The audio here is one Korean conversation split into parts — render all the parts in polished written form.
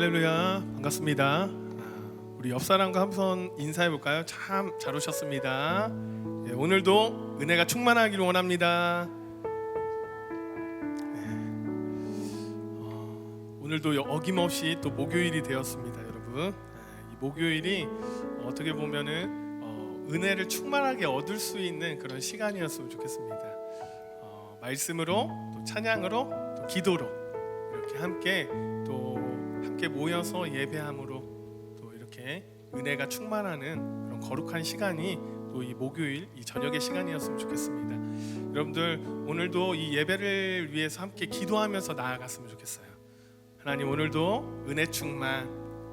할렐루야, 반갑습니다. 우리 옆 사람과 한번 인사해 볼까요? 참 잘 오셨습니다. 오늘도 은혜가 충만하기를 원합니다. 오늘도 어김없이 또 목요일이 되었습니다, 여러분. 이 목요일이 어떻게 보면은 은혜를 충만하게 얻을 수 있는 그런 시간이었으면 좋겠습니다. 말씀으로, 또 찬양으로, 또 기도로 이렇게 함께 모여서 예배함으로 또 이렇게 은혜가 충만하는 그런 거룩한 시간이 또 이 목요일 이 저녁의 시간이었으면 좋겠습니다. 여러분들 오늘도 이 예배를 위해서 함께 기도하면서 나아갔으면 좋겠어요. 하나님, 오늘도 은혜 충만,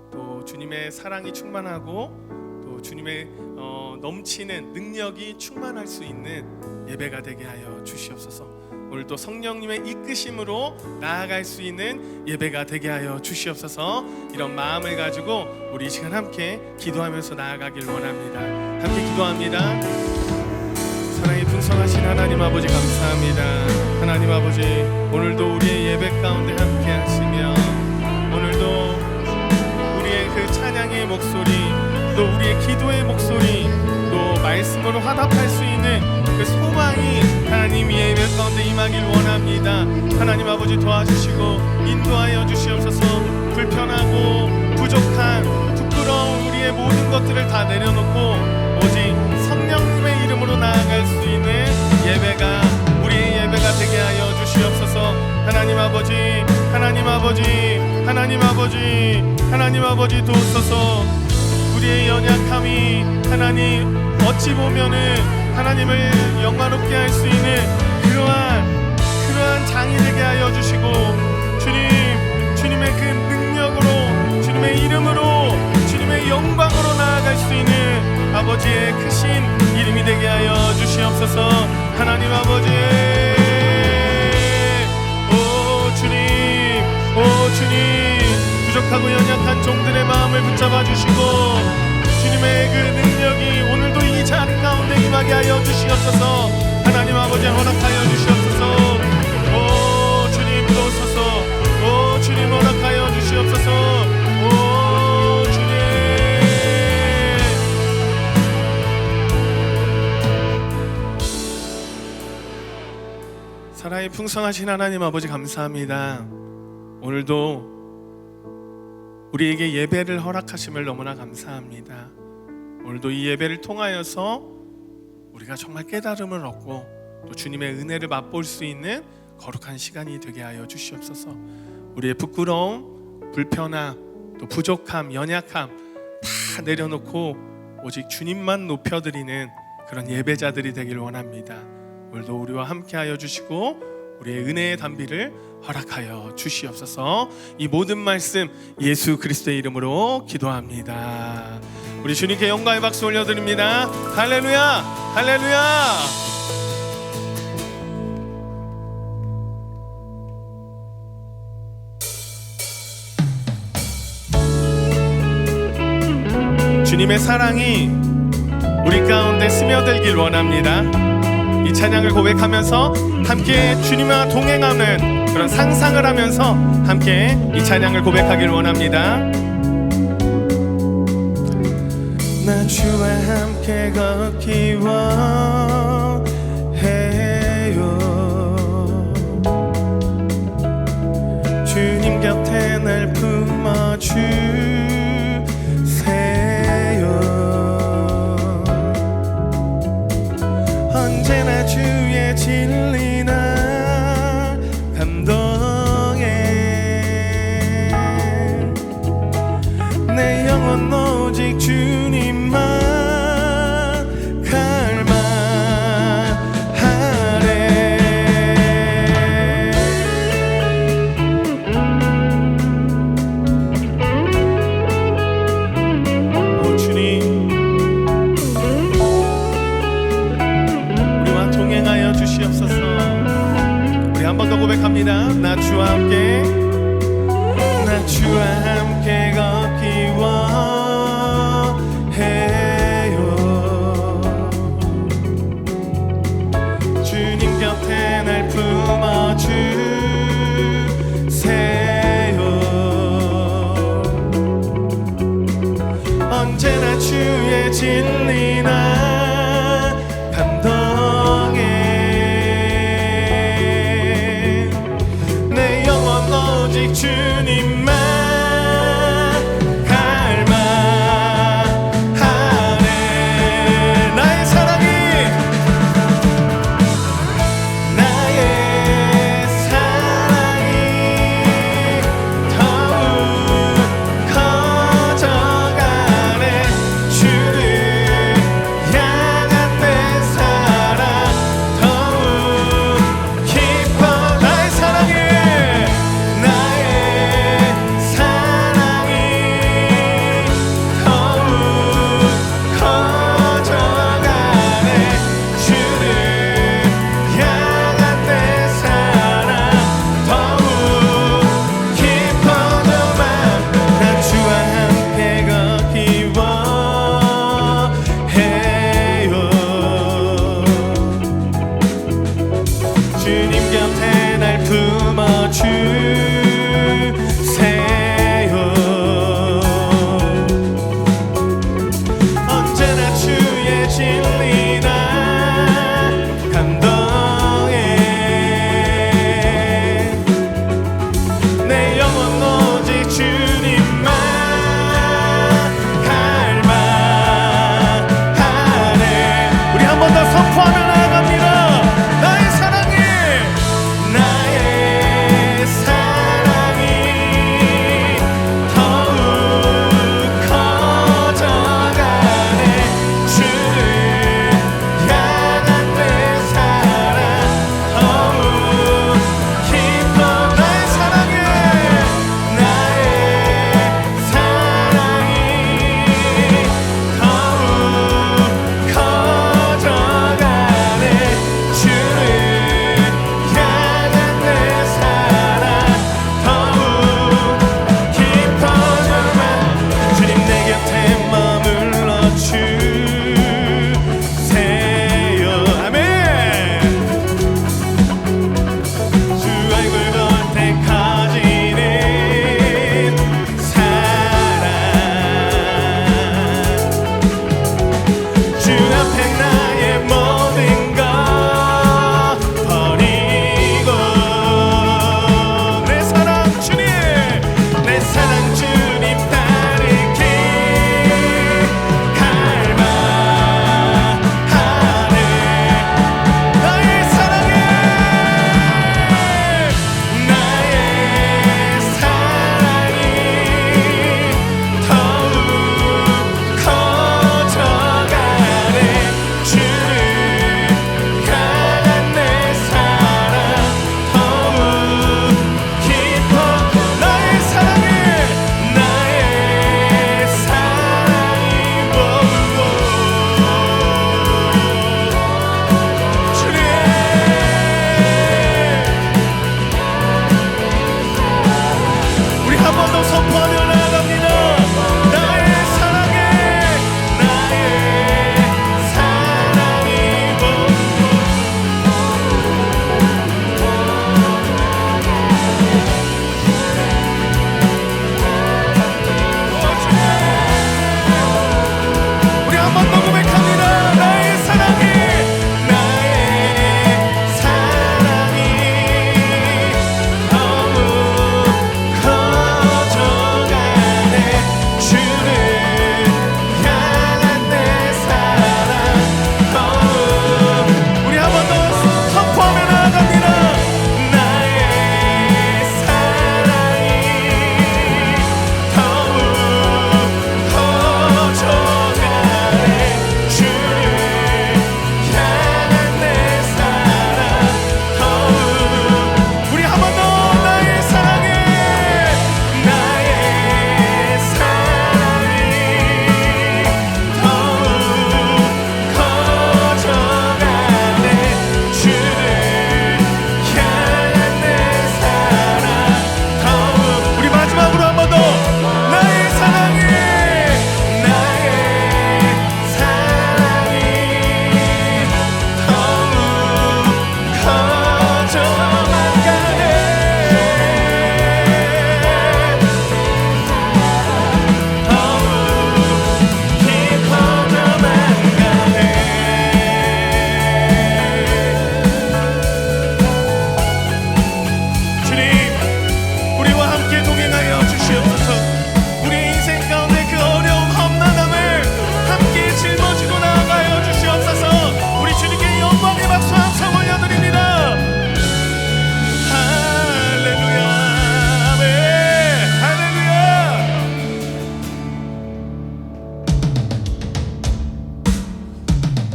또 주님의 사랑이 충만하고 또 주님의 넘치는 능력이 충만할 수 있는 예배가 되게 하여 주시옵소서. 오늘도 성령님의 이끄심으로 나아갈 수 있는 예배가 되게 하여 주시옵소서. 이런 마음을 가지고 우리 이 시간 함께 기도하면서 나아가길 원합니다. 함께 기도합니다. 사랑이 풍성하신 하나님 아버지, 감사합니다. 하나님 아버지, 오늘도 우리의 예배 가운데 함께 하시며 오늘도 우리의 그 찬양의 목소리, 또 우리의 기도의 목소리, 또 말씀으로 화답할 수 있는 그 소망이 하나님 예배 가운데 임하길 원합니다. 하나님 아버지, 도와주시고 인도하여 주시옵소서. 불편하고 부족한 부끄러운 우리의 모든 것들을 다 내려놓고 오직 성령님의 이름으로 나아갈 수 있는 예배가 우리의 예배가 되게 하여 주시옵소서. 하나님 아버지, 하나님 아버지, 하나님 아버지, 하나님 아버지 도우소서. 우리의 연약함이 하나님 어찌 보면은 하나님을 영화롭게 할 수 있는 그러한 장이 되게 하여 주시고, 주님의 그 능력으로, 주님의 이름으로, 주님의 영광으로 나아갈 수 있는 아버지의 크신 이름이 되게 하여 주시옵소서. 하나님 아버지, 오 주님, 부족하고 연약한 종들의 마음을 붙잡아 주시고 주님의 그 능력이 오늘도 이 자리 가운데 임하게 하여 주시옵소서. 하나님 아버지, 허락하여 주시옵소서. 오 주님 도우소서. 오 주님 허락하여 주시옵소서. 오 주님. 사랑이 풍성하신 하나님 아버지, 감사합니다. 오늘도 우리에게 예배를 허락하심을 너무나 감사합니다. 오늘도 이 예배를 통하여서 우리가 정말 깨달음을 얻고 또 주님의 은혜를 맛볼 수 있는 거룩한 시간이 되게 하여 주시옵소서. 우리의 부끄러움, 불편함, 또 부족함, 연약함 다 내려놓고 오직 주님만 높여드리는 그런 예배자들이 되길 원합니다. 오늘도 우리와 함께 하여 주시고 우리의 은혜의 담비를 허락하여 주시옵소서. 이 모든 말씀 예수 그리스도의 이름으로 기도합니다. 우리 주님께 영광의 박수 올려드립니다. 할렐루야, 할렐루야. 주님의 사랑이 우리 가운데 스며들길 원합니다. 이 찬양을 고백하면서 함께 주님과 동행하는 그런 상상을 하면서 함께 이 찬양을 고백하길 원합니다. 나 주와 함께 걷기 원해요. 주님 곁에 날 품어주세요. 언제나 주의 진리나 감동에 내 영혼 오직 주님만 갈망. 언제나 주의 진리나 감동해 내 영혼 오직 주님만 갈망하네 나의 사랑이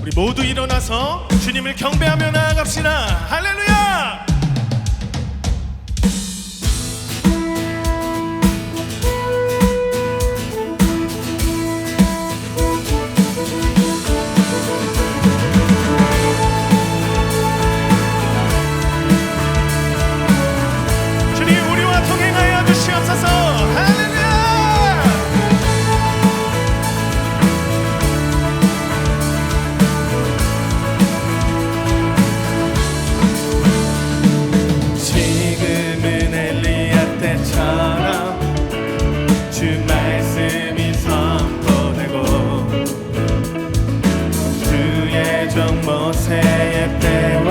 우리 모두 일어나서 주님을 경배하며 나아갑시다. 할렐루야! 주님 우리와 동행하여 주시옵소서. 할렐루야! 지금은 엘리야 때처럼 주 말씀이 선포되고 주의 종 모세의 때와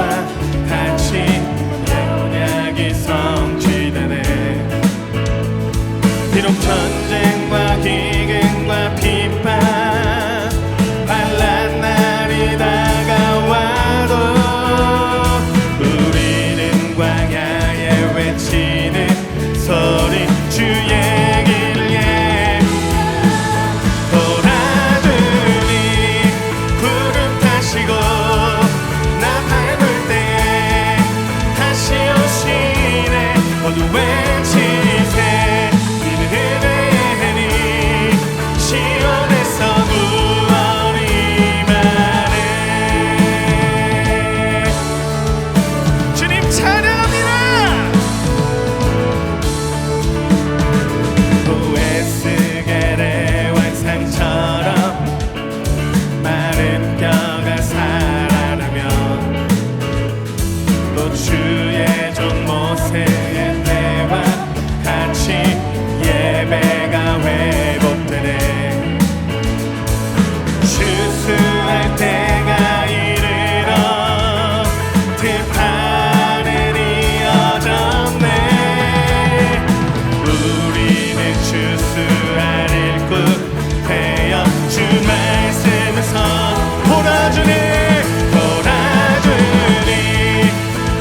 같이 언약이 성취되네. 비록 전쟁과 기근과 비판 환난 날이 다가와도 우리는 광야에 외치는 소리 주의 길에 돌아주니 구름 타시고 나 밟을 때 다시 오시네. 모두 외치세 이는 은혜니 시온에서 구원이 많네. 주님 찬양합니다. 보에스겔의 환상처럼 마른 뼈가 살아나면 또 주의 종 모세의 때와 같이 예배가 회복되네. 추수할 때가 이르러 들판은 이어졌네. 우리는 추수할 일꾼 되어 주 말씀을 선포하주네. 돌아주니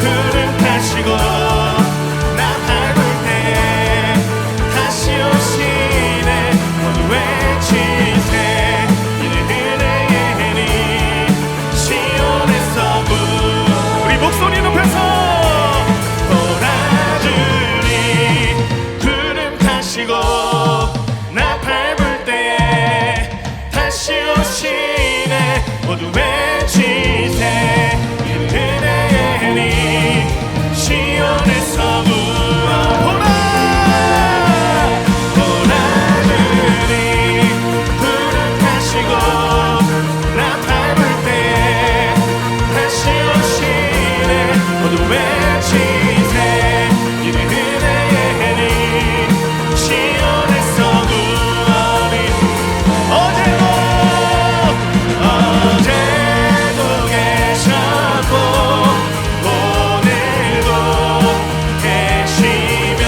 구름 타시고 나 밟을 때 다시 오시네. 모두 외치세 이는 은혜니 시온에서 우리 목소리 높여서 돌아주니 구름 타시고 나 밟을 때 다시 오시네. 모두 외치세 이는 은혜니 시온에서 구원하라. 돌아주니 구름 타시고 나 밟을 때 다시 오시네. 모두 외치세 이는 은혜니 시온에서 구원이 어제도 계셨고 오늘도 계시며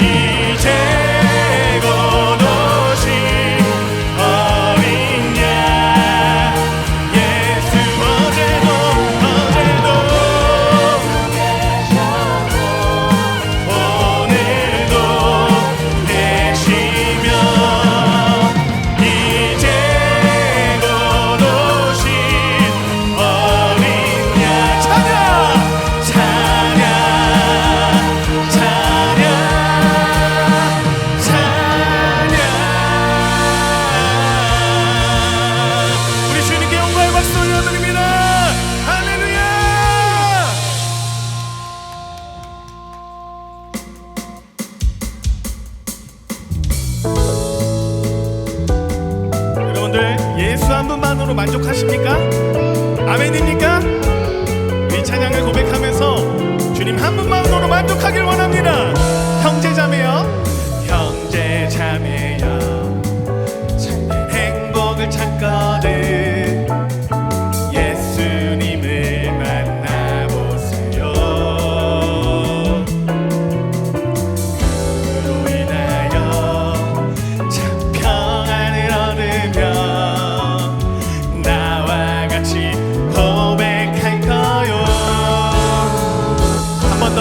이제 곧 오실 어린 양 예수. 어제도 오늘도 계시며 이제 곧 오실 어린 양. 찬양 찬양 찬양 찬양. 우리 주님께 영광의 박수 올려드립니다. 할렐루야. 여러분들 예수 한 분만으로 만족하십니까? 아멘입니까? 이 찬양을 고백하면서 주님 한 분만으로 만족하길 원합니다. 형제자매여 형제자매여 참 행복을 찾거든 예수님을 만나보세요. 그로 인하여 참 평안을 얻으며 나와 같이 고백할 거요. 한 번 더.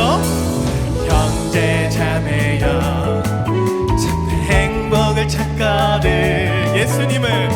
형제자매여 참 행복을 찾거든 예수님을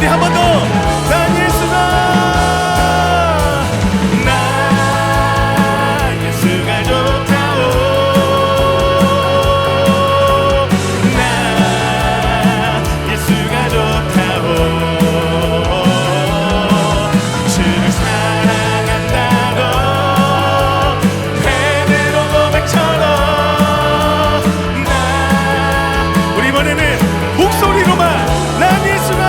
우리 한 번 더. 난 예수가 좋다오. 나 예수가 좋다오. 주를 사랑한다고 베드로 고백처럼 나 우리 이번에는 목소리로만 난 예수가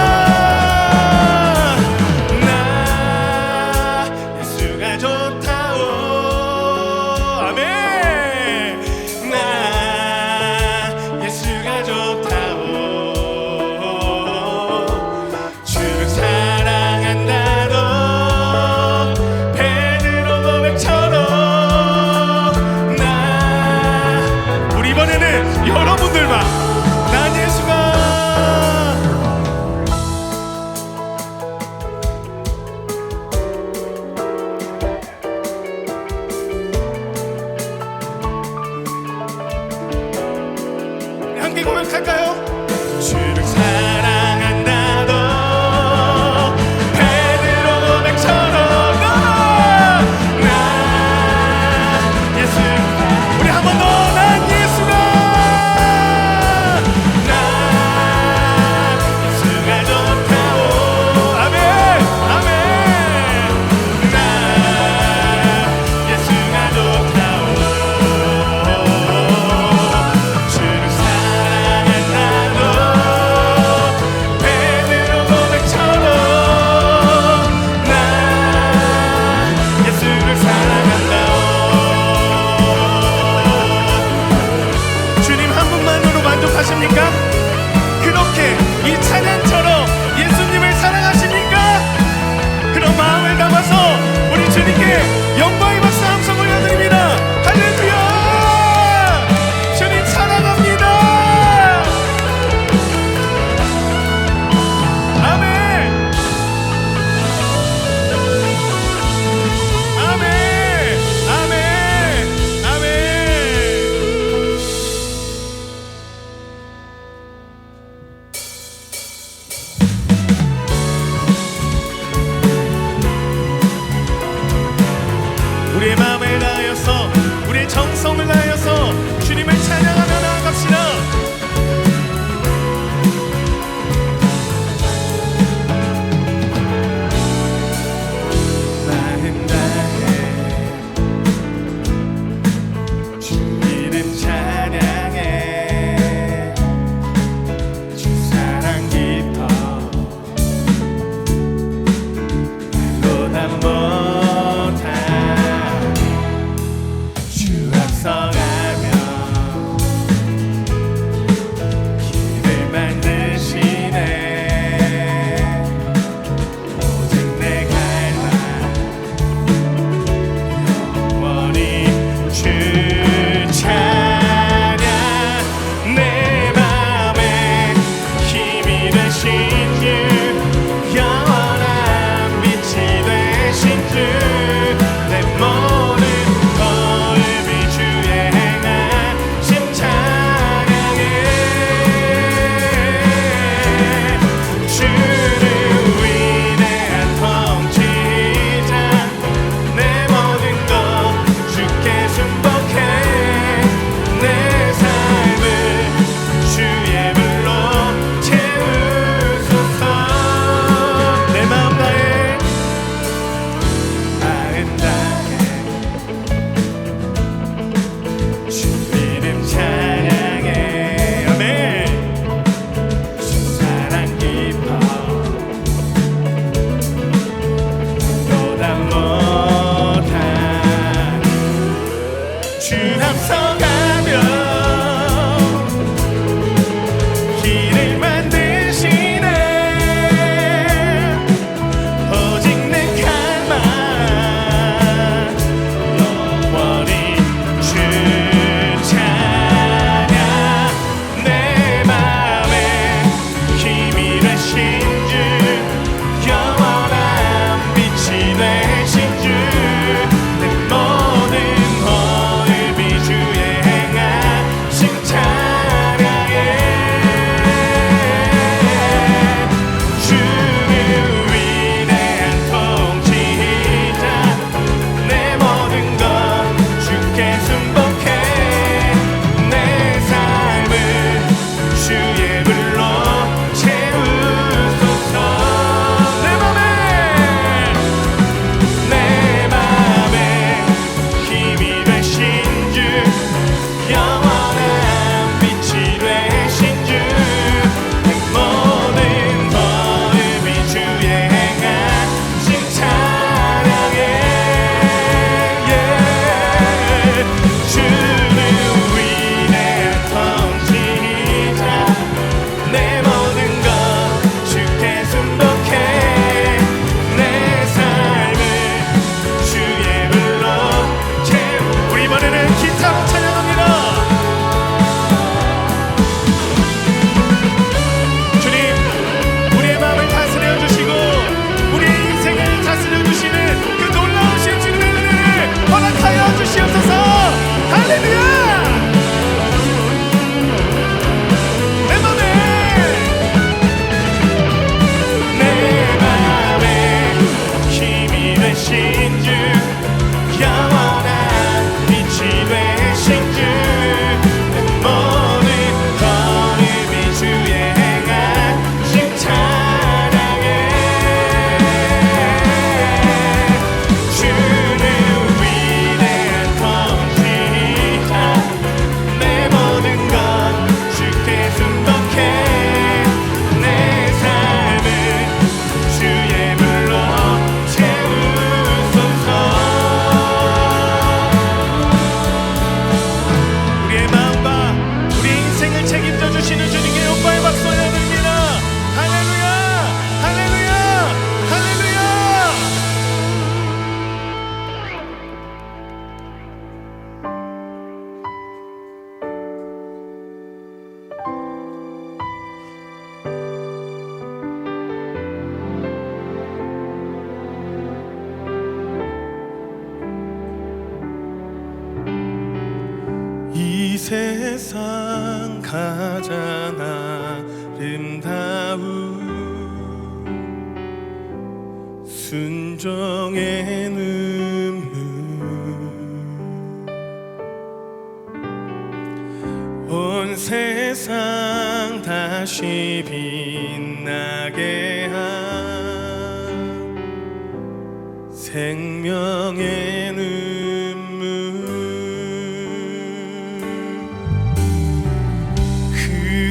세상 가장 아름다운 순종의 눈물 온 세상 다시 빛나게 한 생명의 눈물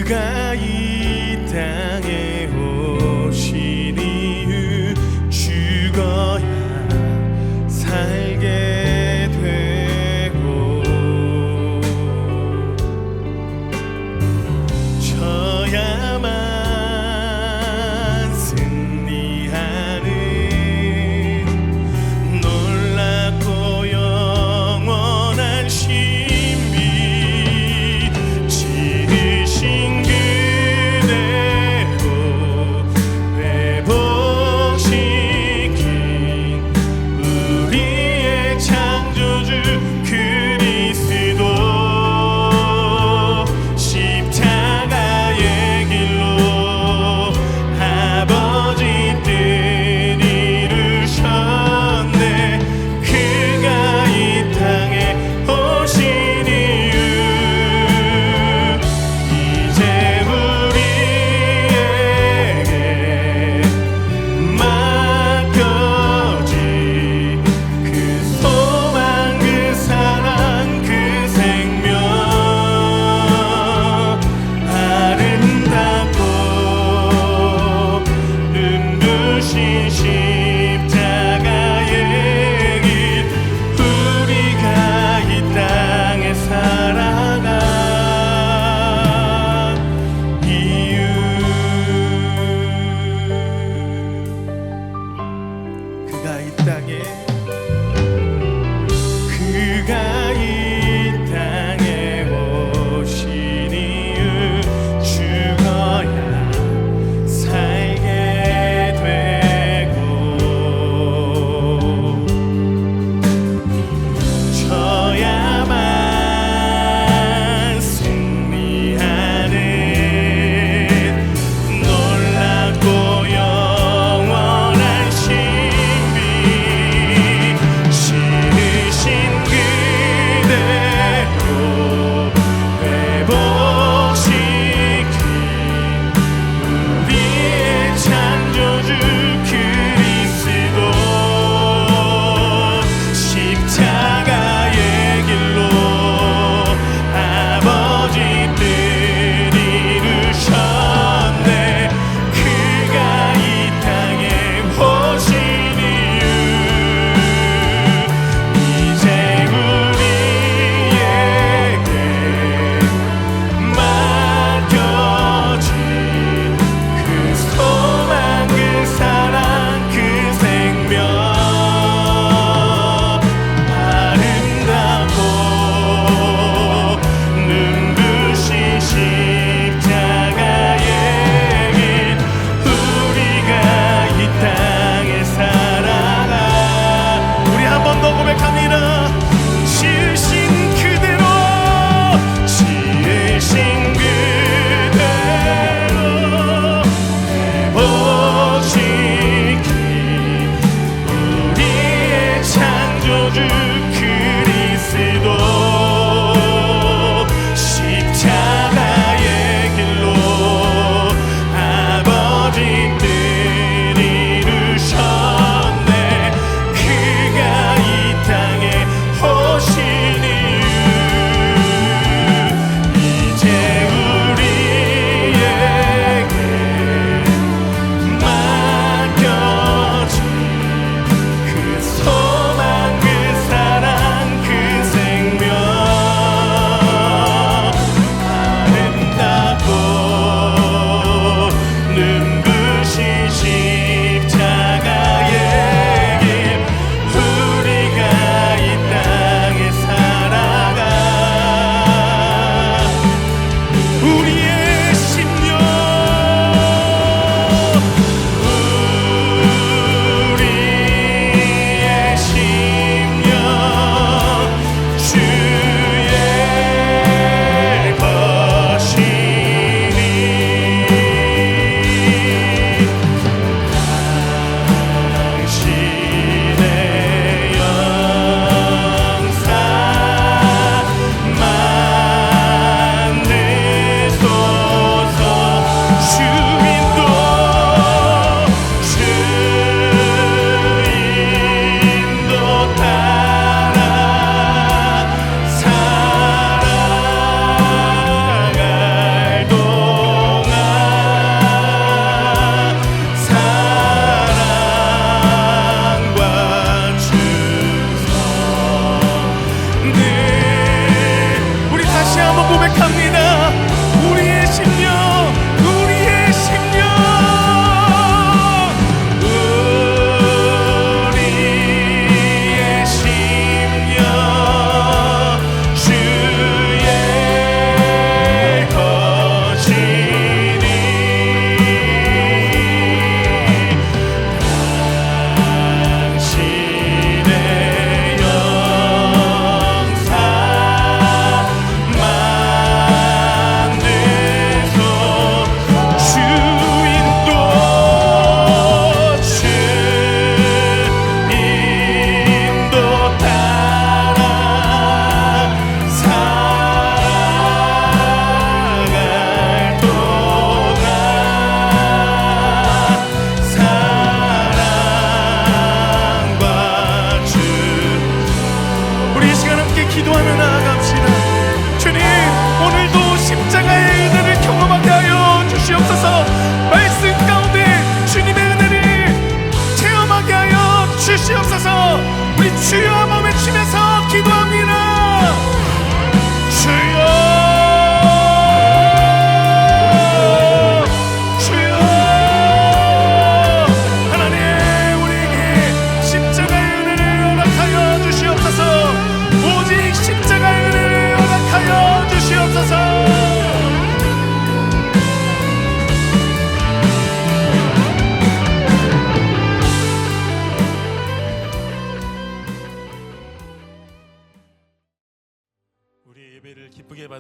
그가 이 땅에 오신 이유 죽어야 살게 되고 져야만 승리하는 놀랍고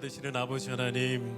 되시는 아버지 하나님,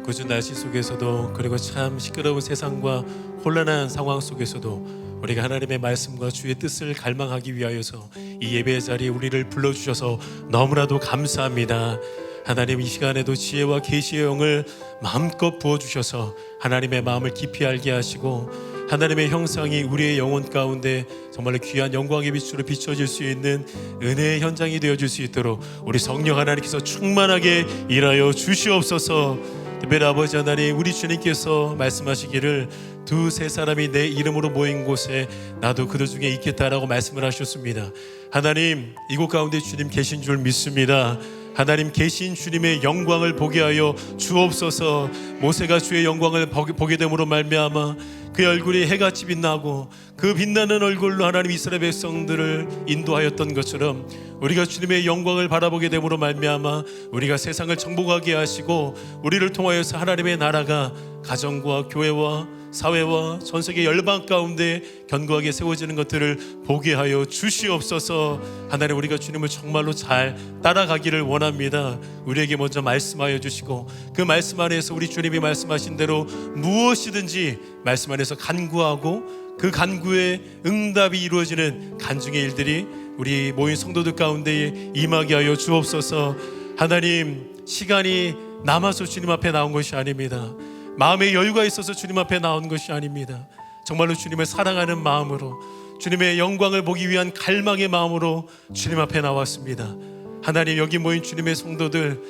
궂은 날씨 속에서도 그리고 참 시끄러운 세상과 혼란한 상황 속에서도 우리가 하나님의 말씀과 주의 뜻을 갈망하기 위하여서 이 예배의 자리에 우리를 불러주셔서 너무나도 감사합니다. 하나님, 이 시간에도 지혜와 계시의 영을 마음껏 부어주셔서 하나님의 마음을 깊이 알게 하시고 하나님의 형상이 우리의 영혼 가운데 정말로 귀한 영광의 빛으로 비춰질 수 있는 은혜의 현장이 되어질 수 있도록 우리 성령 하나님께서 충만하게 일하여 주시옵소서. 특별히 아버지 하나님, 우리 주님께서 말씀하시기를 두세 사람이 내 이름으로 모인 곳에 나도 그들 중에 있겠다라고 말씀을 하셨습니다. 하나님, 이곳 가운데 주님 계신 줄 믿습니다. 하나님, 계신 주님의 영광을 보게 하여 주옵소서. 모세가 주의 영광을 보게 됨으로 말미암아 그의 얼굴이 해같이 빛나고 그 빛나는 얼굴로 하나님 이스라엘 백성들을 인도하였던 것처럼 우리가 주님의 영광을 바라보게 됨으로 말미암아 우리가 세상을 정복하게 하시고 우리를 통하여서 하나님의 나라가 가정과 교회와 사회와 전 세계 열방 가운데 견고하게 세워지는 것들을 보게 하여 주시옵소서. 하나님, 우리가 주님을 정말로 잘 따라가기를 원합니다. 우리에게 먼저 말씀하여 주시고 그 말씀 안에서 우리 주님이 말씀하신 대로 무엇이든지 말씀 안에서 간구하고 그 간구에 응답이 이루어지는 간증의 일들이 우리 모인 성도들 가운데 임하게 하여 주옵소서. 하나님, 시간이 남아서 주님 앞에 나온 것이 아닙니다. 마음의 여유가 있어서 주님 앞에 나온 것이 아닙니다. 정말로 주님을 사랑하는 마음으로 주님의 영광을 보기 위한 갈망의 마음으로 주님 앞에 나왔습니다. 하나님, 여기 모인 주님의 성도들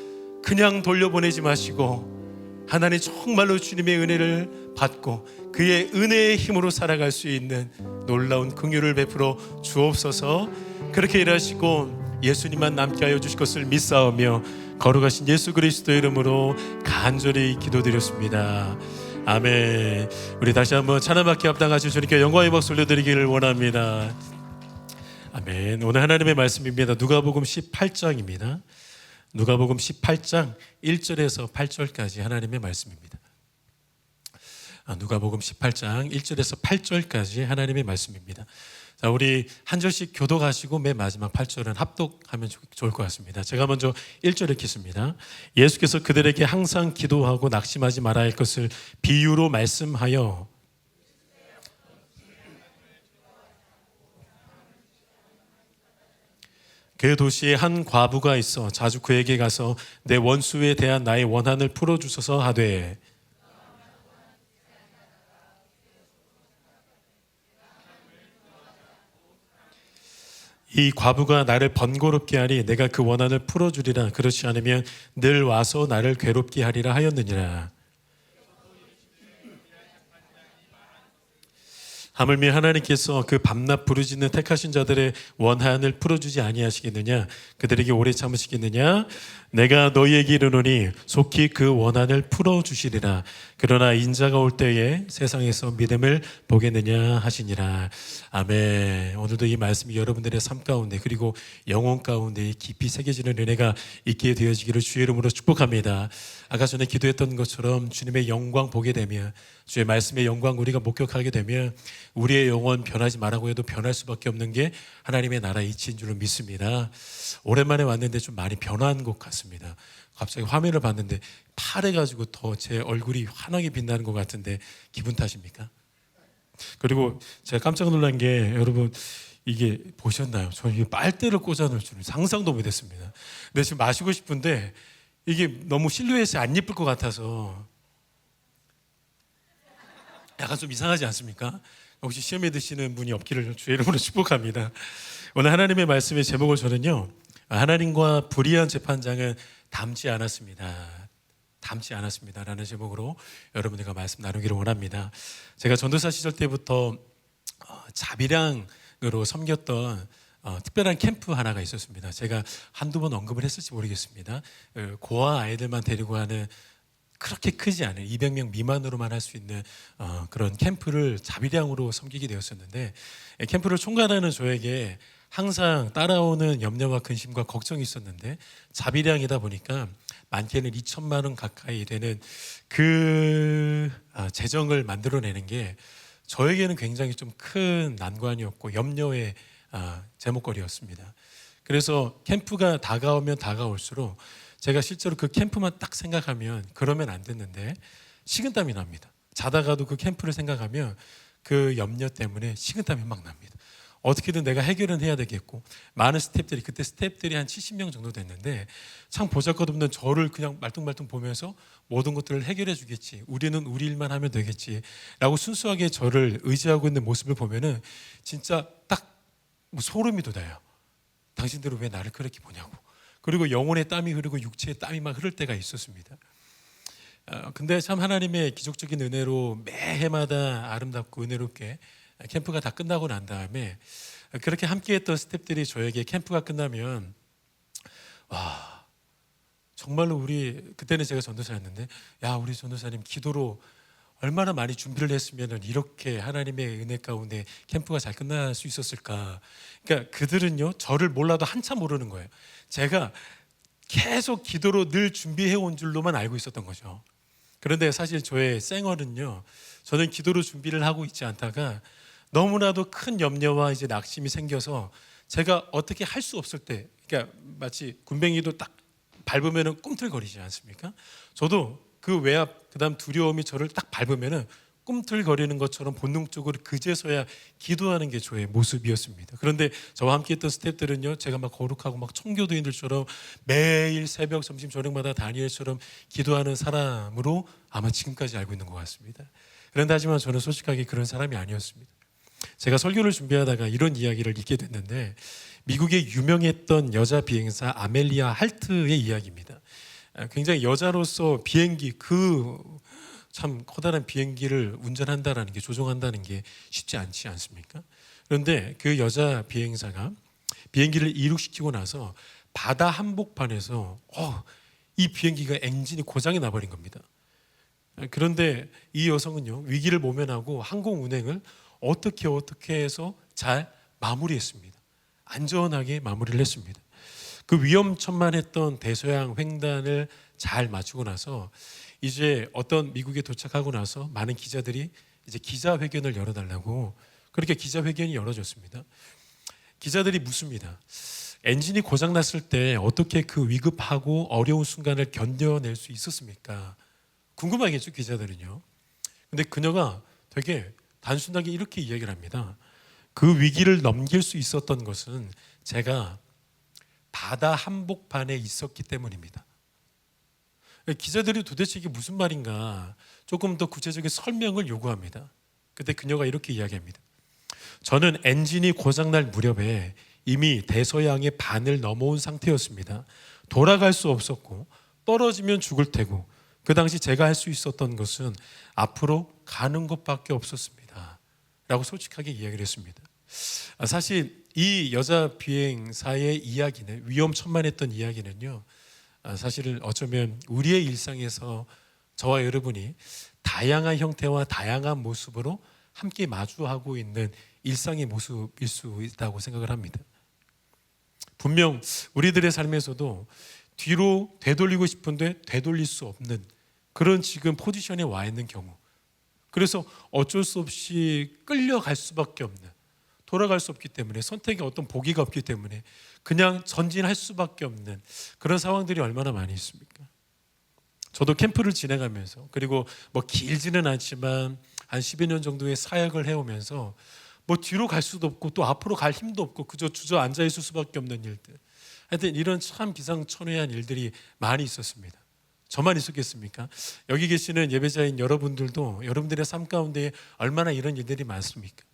그냥 돌려보내지 마시고 하나님, 정말로 주님의 은혜를 받고 그의 은혜의 힘으로 살아갈 수 있는 놀라운 긍휼을 베풀어 주옵소서. 그렇게 일하시고 예수님만 남게 하여 주실 것을 믿사오며 거룩하신 예수 그리스도의 이름으로 간절히 기도드렸습니다. 아멘. 우리 다시 한번 찬양받기 합당하신 주님께 영광의 박수 올려드리기를 원합니다. 아멘. 오늘 하나님의 말씀입니다. 누가복음 18장입니다. 누가복음 18장 1절에서 8절까지 하나님의 말씀입니다. 누가복음 18장 1절에서 8절까지 하나님의 말씀입니다. 자, 우리 한 절씩 교독하시고 맨 마지막 8절은 합독하면 좋을 것 같습니다. 제가 먼저 1절 읽겠습니다. 예수께서 그들에게 항상 기도하고 낙심하지 말아야 할 것을 비유로 말씀하여 그 도시에 한 과부가 있어 자주 그에게 가서 내 원수에 대한 나의 원한을 풀어주소서 하되 이 과부가 나를 번거롭게 하니 내가 그 원한을 풀어주리라. 그렇지 않으면 늘 와서 나를 괴롭게 하리라 하였느니라. 하물며 하나님께서 그 밤낮 부르짖는 택하신 자들의 원한을 풀어주지 아니하시겠느냐? 그들에게 오래 참으시겠느냐? 내가 너희에게 이르노니 속히 그 원한을 풀어주시리라. 그러나 인자가 올 때에 세상에서 믿음을 보겠느냐 하시니라. 아멘. 오늘도 이 말씀이 여러분들의 삶 가운데 그리고 영혼 가운데 깊이 새겨지는 은혜가 있게 되어지기를 주의 이름으로 축복합니다. 아까 전에 기도했던 것처럼 주님의 영광 보게 되면, 주의 말씀의 영광 우리가 목격하게 되면 우리의 영혼 변하지 말라고 해도 변할 수밖에 없는 게 하나님의 나라 이치인 줄로 믿습니다. 오랜만에 왔는데 좀 많이 변한 것 같습니다. 갑자기 화면을 봤는데 파래가지고 더 제 얼굴이 환하게 빛나는 것 같은데 기분 탓입니까? 그리고 제가 깜짝 놀란 게, 여러분 이게 보셨나요? 저는 이게 빨대를 꽂아놓을 줄은 상상도 못했습니다. 근데 지금 마시고 싶은데 이게 너무 실루엣이 안 예쁠 것 같아서 약간 좀 이상하지 않습니까? 혹시 시험에 드시는 분이 없기를 주의 이름으로 축복합니다. 오늘 하나님의 말씀의 제목을 저는요, 하나님과 불의한 재판장은 닮지 않았습니다 라는 제목으로 여러분들과 말씀 나누기를 원합니다. 제가 전도사 시절 때부터 자비량으로 섬겼던 특별한 캠프 하나가 있었습니다. 제가 한두 번 언급을 했을지 모르겠습니다. 고아 아이들만 데리고 하는, 그렇게 크지 않은 200명 미만으로만 할 수 있는 그런 캠프를 자비량으로 섬기게 되었었는데, 캠프를 총괄하는 저에게 항상 따라오는 염려와 근심과 걱정이 있었는데, 자비량이다 보니까 많게는 2천만 원 가까이 되는 그 재정을 만들어내는 게 저에게는 굉장히 좀 큰 난관이었고 염려의 제목거리였습니다. 그래서 캠프가 다가오면 다가올수록 제가 실제로 그 캠프만 딱 생각하면 그러면 안 됐는데 식은땀이 납니다. 자다가도 그 캠프를 생각하면 그 염려 때문에 식은땀이 막 납니다. 어떻게든 내가 해결은 해야 되겠고, 많은 스태프들이, 그때 스태프들이 한 70명 정도 됐는데 참 보잘것없는 저를 그냥 말뚱말뚱 보면서 모든 것들을 해결해 주겠지, 우리는 우리 일만 하면 되겠지 라고 순수하게 저를 의지하고 있는 모습을 보면은 진짜 딱 뭐 소름이 돋아요. 당신들은 왜 나를 그렇게 보냐고. 그리고 영혼의 땀이 흐르고 육체의 땀이 막 흐를 때가 있었습니다. 근데 참 하나님의 기적적인 은혜로 매해마다 아름답고 은혜롭게 캠프가 다 끝나고 난 다음에 그렇게 함께했던 스태프들이 저에게 캠프가 끝나면 와, 정말로 우리, 그때는 제가 전도사였는데, 야, 우리 전도사님 기도로 얼마나 많이 준비를 했으면 이렇게 하나님의 은혜 가운데 캠프가 잘 끝날 수 있었을까. 그러니까 그들은요, 저를 몰라도 한참 모르는 거예요. 제가 계속 기도로 늘 준비해 온 줄로만 알고 있었던 거죠. 그런데 사실 저의 생얼은요, 저는 기도로 준비를 하고 있지 않다가 너무나도 큰 염려와 이제 낙심이 생겨서 제가 어떻게 할 수 없을 때, 그러니까 마치 군뱅이도 딱 밟으면은 꿈틀거리지 않습니까? 저도 그 외압, 그다음 두려움이 저를 딱 밟으면은 꿈틀거리는 것처럼 본능적으로 그제서야 기도하는 게 저의 모습이었습니다. 그런데 저와 함께했던 스태프들은요, 제가 막 거룩하고 막 청교도인들처럼 매일 새벽, 점심, 저녁마다 다니엘처럼 기도하는 사람으로 아마 지금까지 알고 있는 것 같습니다. 그런데 하지만 저는 솔직하게 그런 사람이 아니었습니다. 제가 설교를 준비하다가 이런 이야기를 읽게 됐는데, 미국의 유명했던 여자 비행사 아멜리아 할트의 이야기입니다. 굉장히 여자로서 비행기, 그 참 커다란 비행기를 운전한다라는 게, 조종한다는 게 쉽지 않지 않습니까? 그런데 그 여자 비행사가 비행기를 이륙시키고 나서 바다 한복판에서 이 비행기가 엔진이 고장이 나버린 겁니다. 그런데 이 여성은요, 위기를 모면하고 항공 운행을 어떻게 해서 잘 마무리했습니다. 안전하게 마무리를 했습니다. 그 위험천만했던 대서양 횡단을 잘 마치고 나서 이제 어떤 미국에 도착하고 나서 많은 기자들이 이제 기자회견을 열어달라고, 그렇게 기자회견이 열어졌습니다. 기자들이 묻습니다. 엔진이 고장났을 때 어떻게 그 위급하고 어려운 순간을 견뎌낼 수 있었습니까? 궁금하겠죠, 기자들은요. 근데 그녀가 되게 단순하게 이렇게 이야기를 합니다. 그 위기를 넘길 수 있었던 것은 제가 바다 한복판에 있었기 때문입니다. 기자들이 도대체 이게 무슨 말인가 조금 더 구체적인 설명을 요구합니다. 그때 그녀가 이렇게 이야기합니다. 저는 엔진이 고장날 무렵에 이미 대서양의 반을 넘어온 상태였습니다. 돌아갈 수 없었고 떨어지면 죽을 테고, 그 당시 제가 할 수 있었던 것은 앞으로 가는 것밖에 없었습니다 라고 솔직하게 이야기를 했습니다. 사실 이 여자 비행사의 이야기는, 위험천만했던 이야기는요, 사실 어쩌면 우리의 일상에서 저와 여러분이 다양한 형태와 다양한 모습으로 함께 마주하고 있는 일상의 모습일 수 있다고 생각을 합니다. 분명 우리들의 삶에서도 뒤로 되돌리고 싶은데 되돌릴 수 없는 그런 지금 포지션에 와 있는 경우, 그래서 어쩔 수 없이 끌려갈 수밖에 없는, 돌아갈 수 없기 때문에, 선택의 어떤 보기가 없기 때문에 그냥 전진할 수밖에 없는 그런 상황들이 얼마나 많이 있습니까? 저도 캠프를 진행하면서, 그리고 뭐 길지는 않지만 한 10여 년 정도의 사역을 해오면서 뭐 뒤로 갈 수도 없고 또 앞으로 갈 힘도 없고 그저 주저앉아 있을 수밖에 없는 일들, 하여튼 이런 참 기상천외한 일들이 많이 있었습니다. 저만 있었겠습니까? 여기 계시는 예배자인 여러분들도 여러분들의 삶 가운데 얼마나 이런 일들이 많습니까?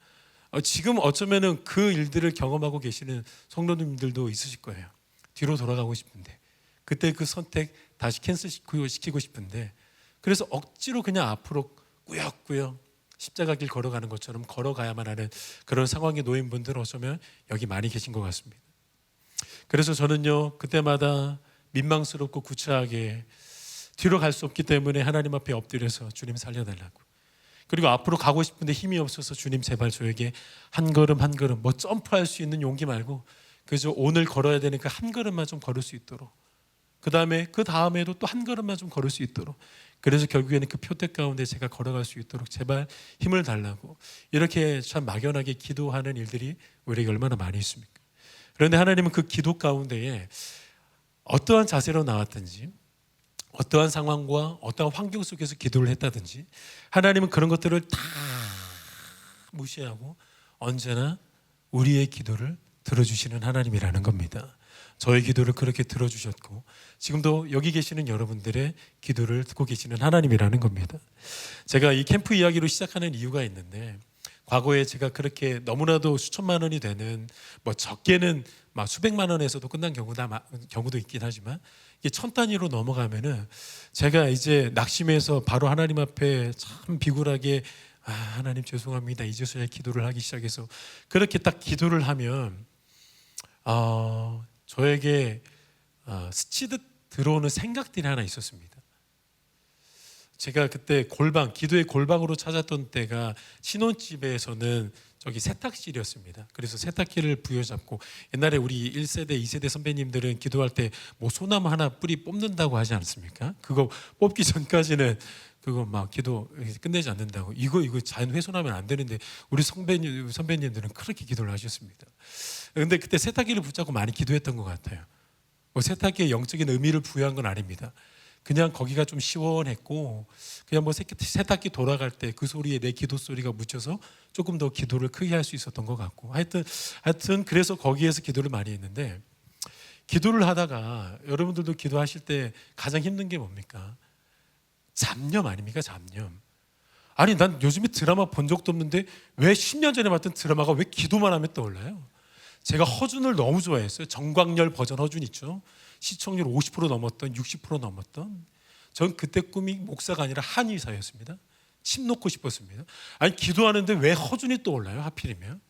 지금 어쩌면은 그 일들을 경험하고 계시는 성도님들도 있으실 거예요. 뒤로 돌아가고 싶은데, 그때 그 선택 다시 캔슬시키고 싶은데, 그래서 억지로 그냥 앞으로 꾸역꾸역 십자가 길 걸어가는 것처럼 걸어가야만 하는 그런 상황에 놓인 분들 어쩌면 여기 많이 계신 것 같습니다. 그래서 저는요, 그때마다 민망스럽고 구차하게 뒤로 갈 수 없기 때문에 하나님 앞에 엎드려서 주님 살려달라고, 그리고 앞으로 가고 싶은데 힘이 없어서 주님 제발 저에게 한 걸음 한 걸음, 뭐 점프할 수 있는 용기 말고 그저 오늘 걸어야 되니까 한 걸음만 좀 걸을 수 있도록, 그 다음에도 또 한 걸음만 좀 걸을 수 있도록, 그래서 결국에는 그 표대 가운데 제가 걸어갈 수 있도록 제발 힘을 달라고, 이렇게 참 막연하게 기도하는 일들이 우리에게 얼마나 많이 있습니까? 그런데 하나님은 그 기도 가운데에 어떠한 자세로 나왔든지 어떠한 상황과 어떠한 환경 속에서 기도를 했다든지 하나님은 그런 것들을 다 무시하고 언제나 우리의 기도를 들어주시는 하나님이라는 겁니다. 저의 기도를 그렇게 들어주셨고 지금도 여기 계시는 여러분들의 기도를 듣고 계시는 하나님이라는 겁니다. 제가 이 캠프 이야기로 시작하는 이유가 있는데 과거에 제가 그렇게 너무나도 수천만 원이 되는 뭐 적게는 막 수백만 원에서도 끝난 경우도 있긴 하지만 이게 천 단위로 넘어가면은 제가 이제 낙심해서 바로 하나님 앞에 참 비굴하게 하나님 죄송합니다 이제서야 기도를 하기 시작해서 그렇게 딱 기도를 하면 저에게 스치듯 들어오는 생각들이 하나 있었습니다. 제가 그때 기도의 골방으로 찾았던 때가 신혼집에서는 저기 세탁실이었습니다. 그래서 세탁기를 부여잡고 옛날에 우리 1세대, 2세대 선배님들은 기도할 때 뭐 소나무 하나 뿌리 뽑는다고 하지 않습니까? 그거 뽑기 전까지는 그거 막 기도 끝내지 않는다고 이거 자연 훼손하면 안 되는데 우리 선배님들은 그렇게 기도를 하셨습니다. 근데 그때 세탁기를 붙잡고 많이 기도했던 것 같아요. 뭐 세탁기에 영적인 의미를 부여한 건 아닙니다. 그냥 거기가 좀 시원했고 그냥 뭐 세탁기 돌아갈 때 그 소리에 내 기도 소리가 묻혀서 조금 더 기도를 크게 할 수 있었던 것 같고 하여튼 그래서 거기에서 기도를 많이 했는데 기도를 하다가 여러분들도 기도하실 때 가장 힘든 게 뭡니까? 잡념 아닙니까? 잡념. 아니 난 요즘에 드라마 본 적도 없는데 왜 10년 전에 봤던 드라마가 왜 기도만 하면 떠올라요? 제가 허준을 너무 좋아했어요. 정광열 버전 허준 있죠. 시청률 50% 넘었던 60% 넘었던 전 그때 꿈이 목사가 아니라 한의사였습니다. 침 놓고 싶었습니다. 아니 기도하는데 왜 허준이 떠올라요? 하필이면.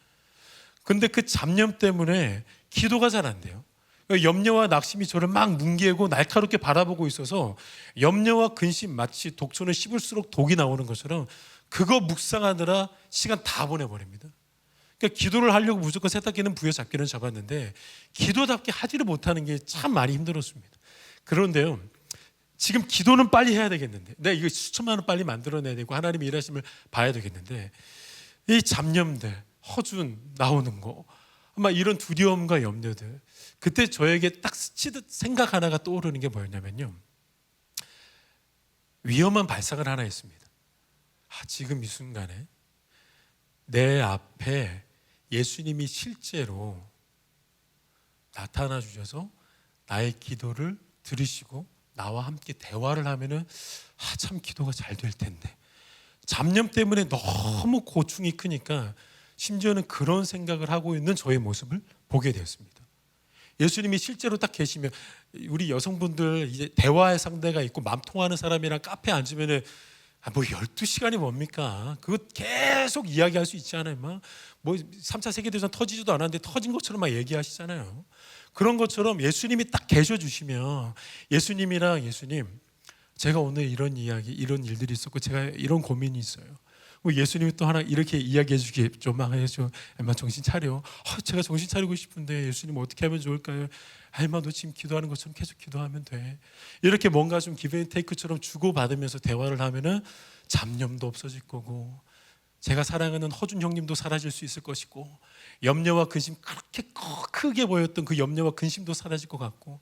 근데 그 잡념 때문에 기도가 잘 안 돼요. 염려와 낙심이 저를 막 뭉개고 날카롭게 바라보고 있어서 염려와 근심 마치 독초는 씹을수록 독이 나오는 것처럼 그거 묵상하느라 시간 다 보내버립니다. 그러니까 기도를 하려고 무조건 세탁기는 부여잡기는 잡았는데 기도답게 하지를 못하는 게 참 많이 힘들었습니다. 그런데요, 지금 기도는 빨리 해야 되겠는데 내가 이거 수천만 원 빨리 만들어내야 되고 하나님의 일하심을 봐야 되겠는데 이 잡념들, 허준 나오는 거 아마 이런 두려움과 염려들 그때 저에게 딱 스치듯 생각 하나가 떠오르는 게 뭐였냐면요, 위험한 발상을 하나 했습니다. 지금 이 순간에 내 앞에 예수님이 실제로 나타나 주셔서 나의 기도를 들으시고 나와 함께 대화를 하면은 참 기도가 잘 될 텐데 잡념 때문에 너무 고충이 크니까 심지어는 그런 생각을 하고 있는 저의 모습을 보게 되었습니다. 예수님이 실제로 딱 계시면 우리 여성분들 이제 대화의 상대가 있고 맘 통하는 사람이랑 카페에 앉으면은 뭐 12시간이 뭡니까? 그거 계속 이야기할 수 있잖아요. 뭐 3차 세계대전 터지지도 않았는데 터진 것처럼 막 얘기하시잖아요. 그런 것처럼 예수님이 딱 계셔주시면 예수님 제가 오늘 이런 이야기 이런 일들이 있었고 제가 이런 고민이 있어요. 예수님이 또 하나 이렇게 이야기해 주게 좀 해줘. 엄마 정신 차려. 제가 정신 차리고 싶은데 예수님 어떻게 하면 좋을까요? 엄마 너 지금 기도하는 것처럼 계속 기도하면 돼. 이렇게 뭔가 좀 기브 앤 테이크처럼 주고받으면서 대화를 하면은 잡념도 없어질 거고 제가 사랑하는 허준 형님도 사라질 수 있을 것이고 염려와 근심 그렇게 크게 보였던 그 염려와 근심도 사라질 것 같고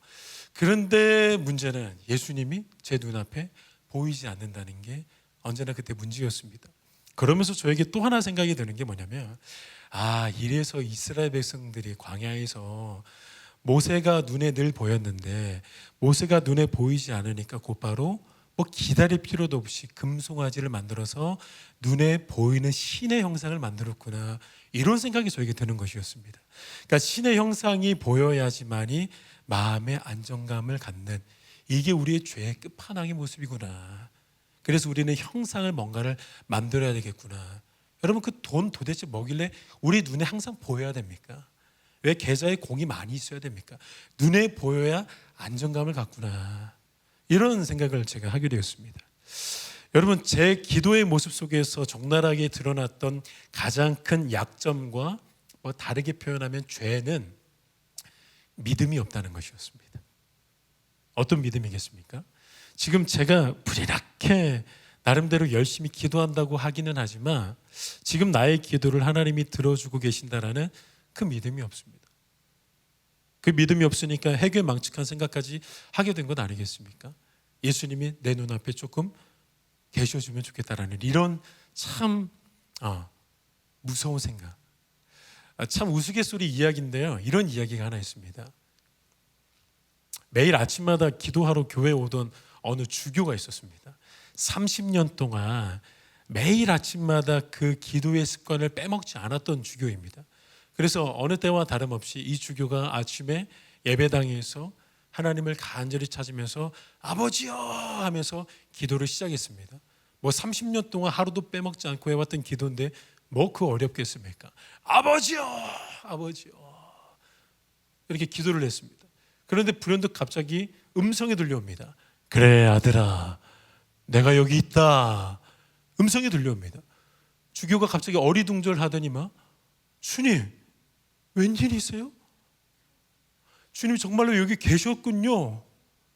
그런데 문제는 예수님이 제 눈앞에 보이지 않는다는 게 언제나 그때 문제였습니다. 그러면서 저에게 또 하나 생각이 드는 게 뭐냐면 이래서 이스라엘 백성들이 광야에서 모세가 눈에 늘 보였는데 모세가 눈에 보이지 않으니까 곧바로 뭐 기다릴 필요도 없이 금송아지를 만들어서 눈에 보이는 신의 형상을 만들었구나 이런 생각이 저에게 드는 것이었습니다. 그러니까 신의 형상이 보여야지만이 마음의 안정감을 갖는 이게 우리의 죄의 끝판왕의 모습이구나. 그래서 우리는 형상을 뭔가를 만들어야 되겠구나. 여러분 그 돈 도대체 뭐길래 우리 눈에 항상 보여야 됩니까? 왜 계좌에 공이 많이 있어야 됩니까? 눈에 보여야 안정감을 갖구나. 이런 생각을 제가 하게 되었습니다. 여러분 제 기도의 모습 속에서 적나라하게 드러났던 가장 큰 약점과 뭐 다르게 표현하면 죄는 믿음이 없다는 것이었습니다. 어떤 믿음이겠습니까? 지금 제가 부리락해 나름대로 열심히 기도한다고 하기는 하지만 지금 나의 기도를 하나님이 들어주고 계신다라는 그 믿음이 없습니다. 그 믿음이 없으니까 해괴망측한 생각까지 하게 된 건 아니겠습니까? 예수님이 내 눈앞에 조금 계셔주면 좋겠다라는 이런 참 무서운 생각. 참 우스갯소리 이야기인데요. 이런 이야기가 하나 있습니다. 매일 아침마다 기도하러 교회에 오던 어느 주교가 있었습니다. 30년 동안 매일 아침마다 그 기도의 습관을 빼먹지 않았던 주교입니다. 그래서 어느 때와 다름없이 이 주교가 아침에 예배당에서 하나님을 간절히 찾으면서 아버지요 하면서 기도를 시작했습니다. 뭐 30년 동안 하루도 빼먹지 않고 해왔던 기도인데 뭐 그 어렵겠습니까? 아버지요 아버지요 이렇게 기도를 했습니다. 그런데 불현듯 갑자기 음성이 들려옵니다. 그래 아들아 내가 여기 있다. 음성이 들려옵니다. 주교가 갑자기 어리둥절하더니만 주님 웬일이세요? 주님 정말로 여기 계셨군요.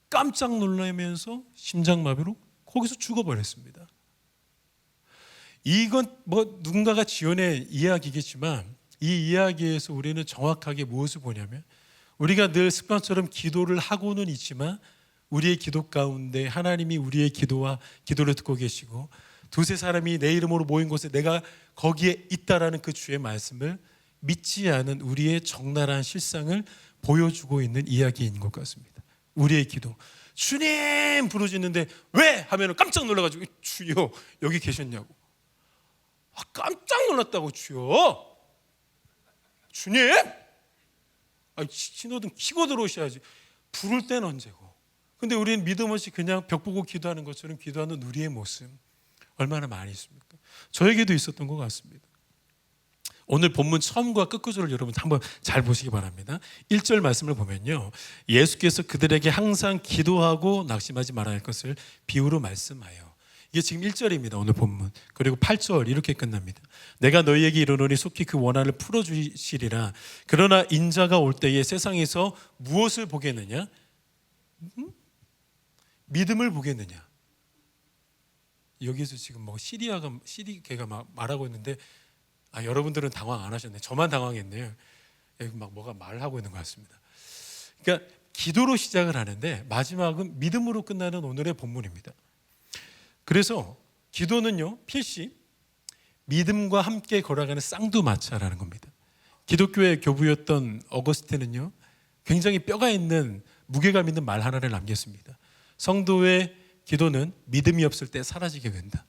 깜짝 놀라면서 심장마비로 거기서 죽어버렸습니다. 이건 뭐 누군가가 지어낸 이야기겠지만 이 이야기에서 우리는 정확하게 무엇을 보냐면 우리가 늘 습관처럼 기도를 하고는 있지만 우리의 기도 가운데 하나님이 우리의 기도를 듣고 계시고 두세 사람이 내 이름으로 모인 곳에 내가 거기에 있다라는 그 주의 말씀을 믿지 않은 우리의 적나라한 실상을 보여주고 있는 이야기인 것 같습니다. 우리의 기도 주님 부르짖는데 왜? 하면 깜짝 놀라가지고 주여 여기 계셨냐고. 깜짝 놀랐다고 주여. 주님? 신호등 켜고 들어오셔야지. 부를 때는 언제고. 근데 우리는 믿음 없이 그냥 벽 보고 기도하는 것처럼 기도하는 우리의 모습 얼마나 많이 있습니까? 저에게도 있었던 것 같습니다. 오늘 본문 처음과 끝구절을 여러분 한번 잘 보시기 바랍니다. 1절 말씀을 보면요, 예수께서 그들에게 항상 기도하고 낙심하지 말아야 할 것을 비유로 말씀하여. 이게 지금 1절입니다. 오늘 본문. 그리고 8절 이렇게 끝납니다. 내가 너희에게 이르노니 속히 그 원한을 풀어주시리라. 그러나 인자가 올 때에 세상에서 무엇을 보겠느냐? 믿음을 보겠느냐? 여기서 지금 뭐 시리개가 막 말하고 있는데 여러분들은 당황 안 하셨네. 저만 당황했네요. 여기 막 뭐가 말하고 있는 것 같습니다. 그러니까 기도로 시작을 하는데 마지막은 믿음으로 끝나는 오늘의 본문입니다. 그래서 기도는요 필시 믿음과 함께 걸어가는 쌍두마차라는 겁니다. 기독교의 교부였던 어거스틴은요 굉장히 뼈가 있는 무게감 있는 말 하나를 남겼습니다. 성도의 기도는 믿음이 없을 때 사라지게 된다.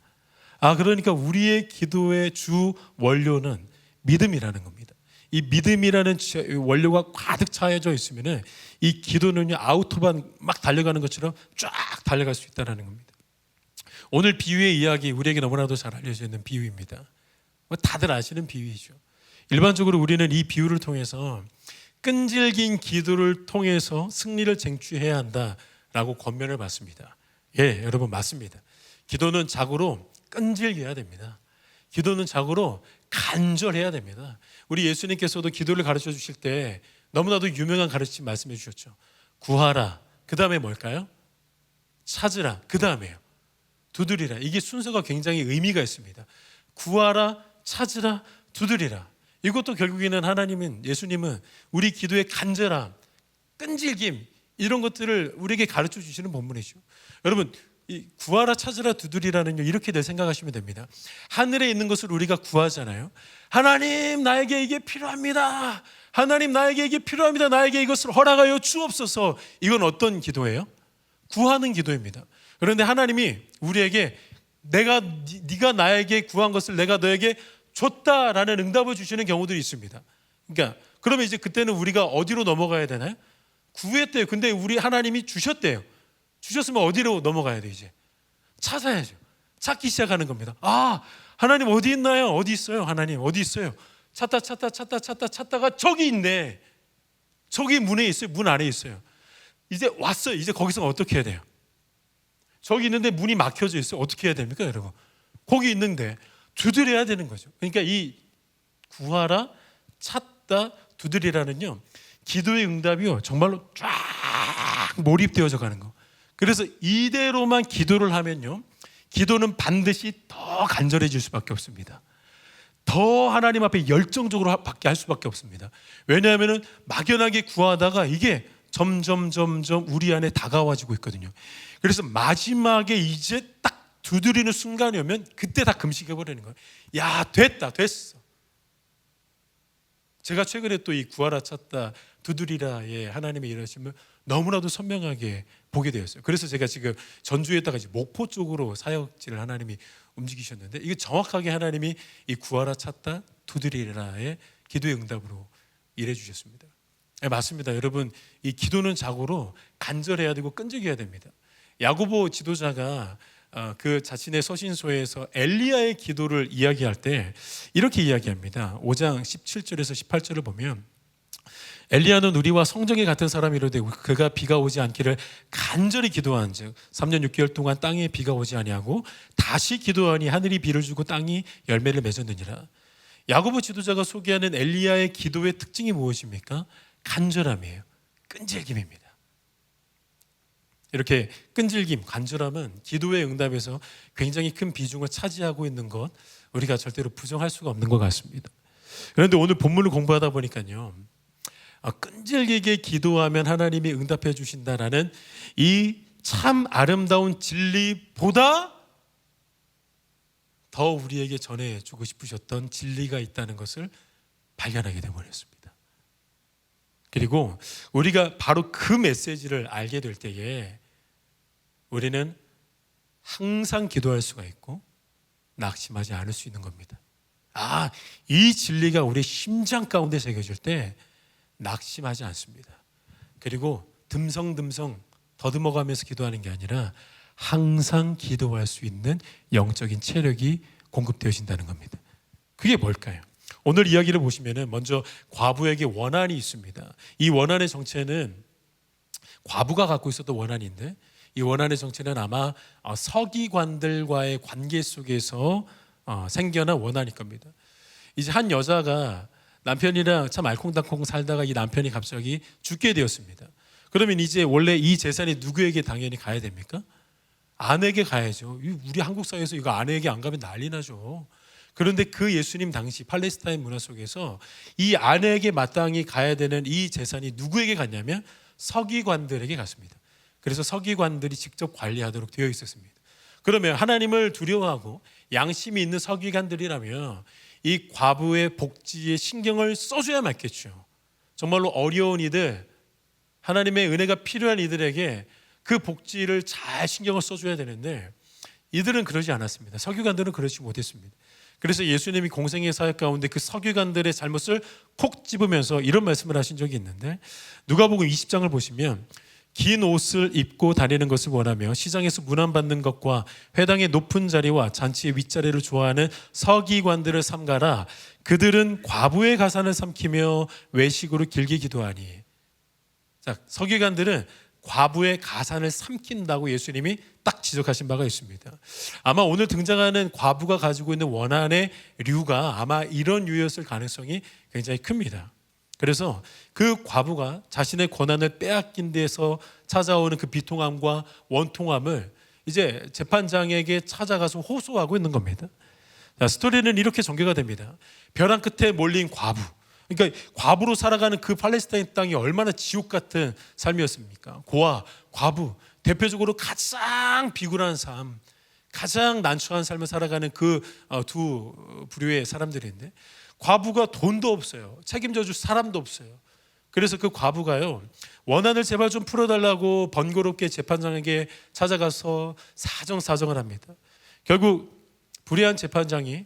그러니까 우리의 기도의 주 원료는 믿음이라는 겁니다. 이 믿음이라는 원료가 가득 차여져 있으면 이 기도는요 아우토반 막 달려가는 것처럼 쫙 달려갈 수 있다는 겁니다. 오늘 비유의 이야기 우리에게 너무나도 잘 알려져 있는 비유입니다. 다들 아시는 비유이죠. 일반적으로 우리는 이 비유를 통해서 끈질긴 기도를 통해서 승리를 쟁취해야 한다라고 권면을 받습니다. 예, 여러분 맞습니다. 기도는 자고로 끈질겨야 됩니다. 기도는 자고로 간절해야 됩니다. 우리 예수님께서도 기도를 가르쳐 주실 때 너무나도 유명한 가르침 말씀해 주셨죠. 구하라. 그 다음에 뭘까요? 찾으라. 그 다음에요. 두드리라. 이게 순서가 굉장히 의미가 있습니다. 구하라, 찾으라, 두드리라. 이것도 결국에는 예수님은 우리 기도의 간절함, 끈질김 이런 것들을 우리에게 가르쳐 주시는 본문이죠. 여러분 이 구하라, 찾으라, 두드리라는요 이렇게 늘 생각하시면 됩니다. 하늘에 있는 것을 우리가 구하잖아요. 하나님 나에게 이게 필요합니다. 하나님 나에게 이게 필요합니다. 나에게 이것을 허락하여 주옵소서. 이건 어떤 기도예요? 구하는 기도입니다. 그런데 하나님이 우리에게 네가 나에게 구한 것을 내가 너에게 줬다라는 응답을 주시는 경우들이 있습니다. 그러니까 그러면 이제 그때는 우리가 어디로 넘어가야 되나요? 구했대요. 근데 우리 하나님이 주셨대요. 주셨으면 어디로 넘어가야 돼 이제? 찾아야죠. 찾기 시작하는 겁니다. 하나님 어디 있나요? 어디 있어요? 하나님 어디 있어요? 찾다가 저기 있네. 저기 문에 있어요. 문 안에 있어요. 이제 왔어요. 이제 거기서 어떻게 해야 돼요? 저기 있는데 문이 막혀져 있어요. 어떻게 해야 됩니까, 여러분? 거기 있는데 두드려야 되는 거죠. 그러니까 이 구하라, 찾다, 두드리라는요 기도의 응답이요 정말로 쫙 몰입되어져 가는 거. 그래서 이대로만 기도를 하면요 기도는 반드시 더 간절해질 수밖에 없습니다. 더 하나님 앞에 열정적으로 받게 할 수밖에 없습니다. 왜냐하면 막연하게 구하다가 이게 점점 우리 안에 다가와지고 있거든요. 그래서 마지막에 이제 딱 두드리는 순간이 오면 그때 다 금식해버리는 거예요. 야, 됐어. 제가 최근에 또 이 구하라 찾다 두드리라의 하나님의 일하심을 너무나도 선명하게 보게 되었어요. 그래서 제가 지금 전주에다가 이제 목포 쪽으로 사역지를 하나님이 움직이셨는데, 이게 정확하게 하나님이 이 구하라 찾다 두드리라의 기도의 응답으로 일해 주셨습니다. 네, 맞습니다. 여러분, 이 기도는 자고로 간절해야 되고 끈질겨야 됩니다. 야고보 지도자가 그 자신의 서신서에서 엘리야의 기도를 이야기할 때 이렇게 이야기합니다. 5장 17절에서 18절을 보면, 엘리야는 우리와 성정이 같은 사람이로되 그가 비가 오지 않기를 간절히 기도한즉 3년 6개월 동안 땅에 비가 오지 아니하고 다시 기도하니 하늘이 비를 주고 땅이 열매를 맺었느니라. 야고보 지도자가 소개하는 엘리야의 기도의 특징이 무엇입니까? 간절함이에요. 끈질김입니다. 이렇게 끈질김, 간절함은 기도의 응답에서 굉장히 큰 비중을 차지하고 있는 것, 우리가 절대로 부정할 수가 없는 것 같습니다. 그런데 오늘 본문을 공부하다 보니까요, 끈질기게 기도하면 하나님이 응답해 주신다라는 이 참 아름다운 진리보다 더 우리에게 전해주고 싶으셨던 진리가 있다는 것을 발견하게 되어버렸습니다. 그리고 우리가 바로 그 메시지를 알게 될 때에 우리는 항상 기도할 수가 있고 낙심하지 않을 수 있는 겁니다. 이 진리가 우리 심장 가운데 새겨질 때 낙심하지 않습니다. 그리고 듬성듬성 더듬어가면서 기도하는 게 아니라 항상 기도할 수 있는 영적인 체력이 공급되어진다는 겁니다. 그게 뭘까요? 오늘 이야기를 보시면 먼저 과부에게 원한이 있습니다. 이 원한의 정체는 과부가 갖고 있었던 원한인데, 이 원한의 정체는 아마 서기관들과의 관계 속에서 생겨난 원한일 겁니다. 이제 한 여자가 남편이랑 참 알콩달콩 살다가 이 남편이 갑자기 죽게 되었습니다. 그러면 이제 원래 이 재산이 누구에게 당연히 가야 됩니까? 아내에게 가야죠. 우리 한국 사회에서 이거 아내에게 안 가면 난리 나죠. 그런데 그 예수님 당시 팔레스타인 문화 속에서 이 아내에게 마땅히 가야 되는 이 재산이 누구에게 갔냐면 서기관들에게 갔습니다. 그래서 서기관들이 직접 관리하도록 되어 있었습니다. 그러면 하나님을 두려워하고 양심이 있는 서기관들이라면 이 과부의 복지에 신경을 써줘야 맞겠죠. 정말로 어려운 이들, 하나님의 은혜가 필요한 이들에게 그 복지를 잘 신경을 써줘야 되는데, 이들은 그러지 않았습니다. 서기관들은 그러지 못했습니다. 그래서 예수님이 공생의 사역 가운데 그 서기관들의 잘못을 콕 집으면서 이런 말씀을 하신 적이 있는데, 누가복음 20장을 보시면 긴 옷을 입고 다니는 것을 원하며 시장에서 문안받는 것과 회당의 높은 자리와 잔치의 윗자리를 좋아하는 서기관들을 삼가라. 그들은 과부의 가산을 삼키며 외식으로 길게 기도하니. 자, 서기관들은 과부의 가산을 삼킨다고 예수님이 딱 지적하신 바가 있습니다. 아마 오늘 등장하는 과부가 가지고 있는 원한의 류가 아마 이런 류였을 가능성이 굉장히 큽니다. 그래서 그 과부가 자신의 권한을 빼앗긴 데서 찾아오는 그 비통함과 원통함을 이제 재판장에게 찾아가서 호소하고 있는 겁니다. 자, 스토리는 이렇게 전개가 됩니다. 벼랑 끝에 몰린 과부, 그러니까 과부로 살아가는 그 팔레스타인 땅이 얼마나 지옥 같은 삶이었습니까? 고아, 과부, 대표적으로 가장 비굴한 삶, 가장 난처한 삶을 살아가는 그 두 부류의 사람들인데, 과부가 돈도 없어요. 책임져 줄 사람도 없어요. 그래서 그 과부가요, 원한을 제발 좀 풀어달라고 번거롭게 재판장에게 찾아가서 사정을 합니다. 결국 불의한 재판장이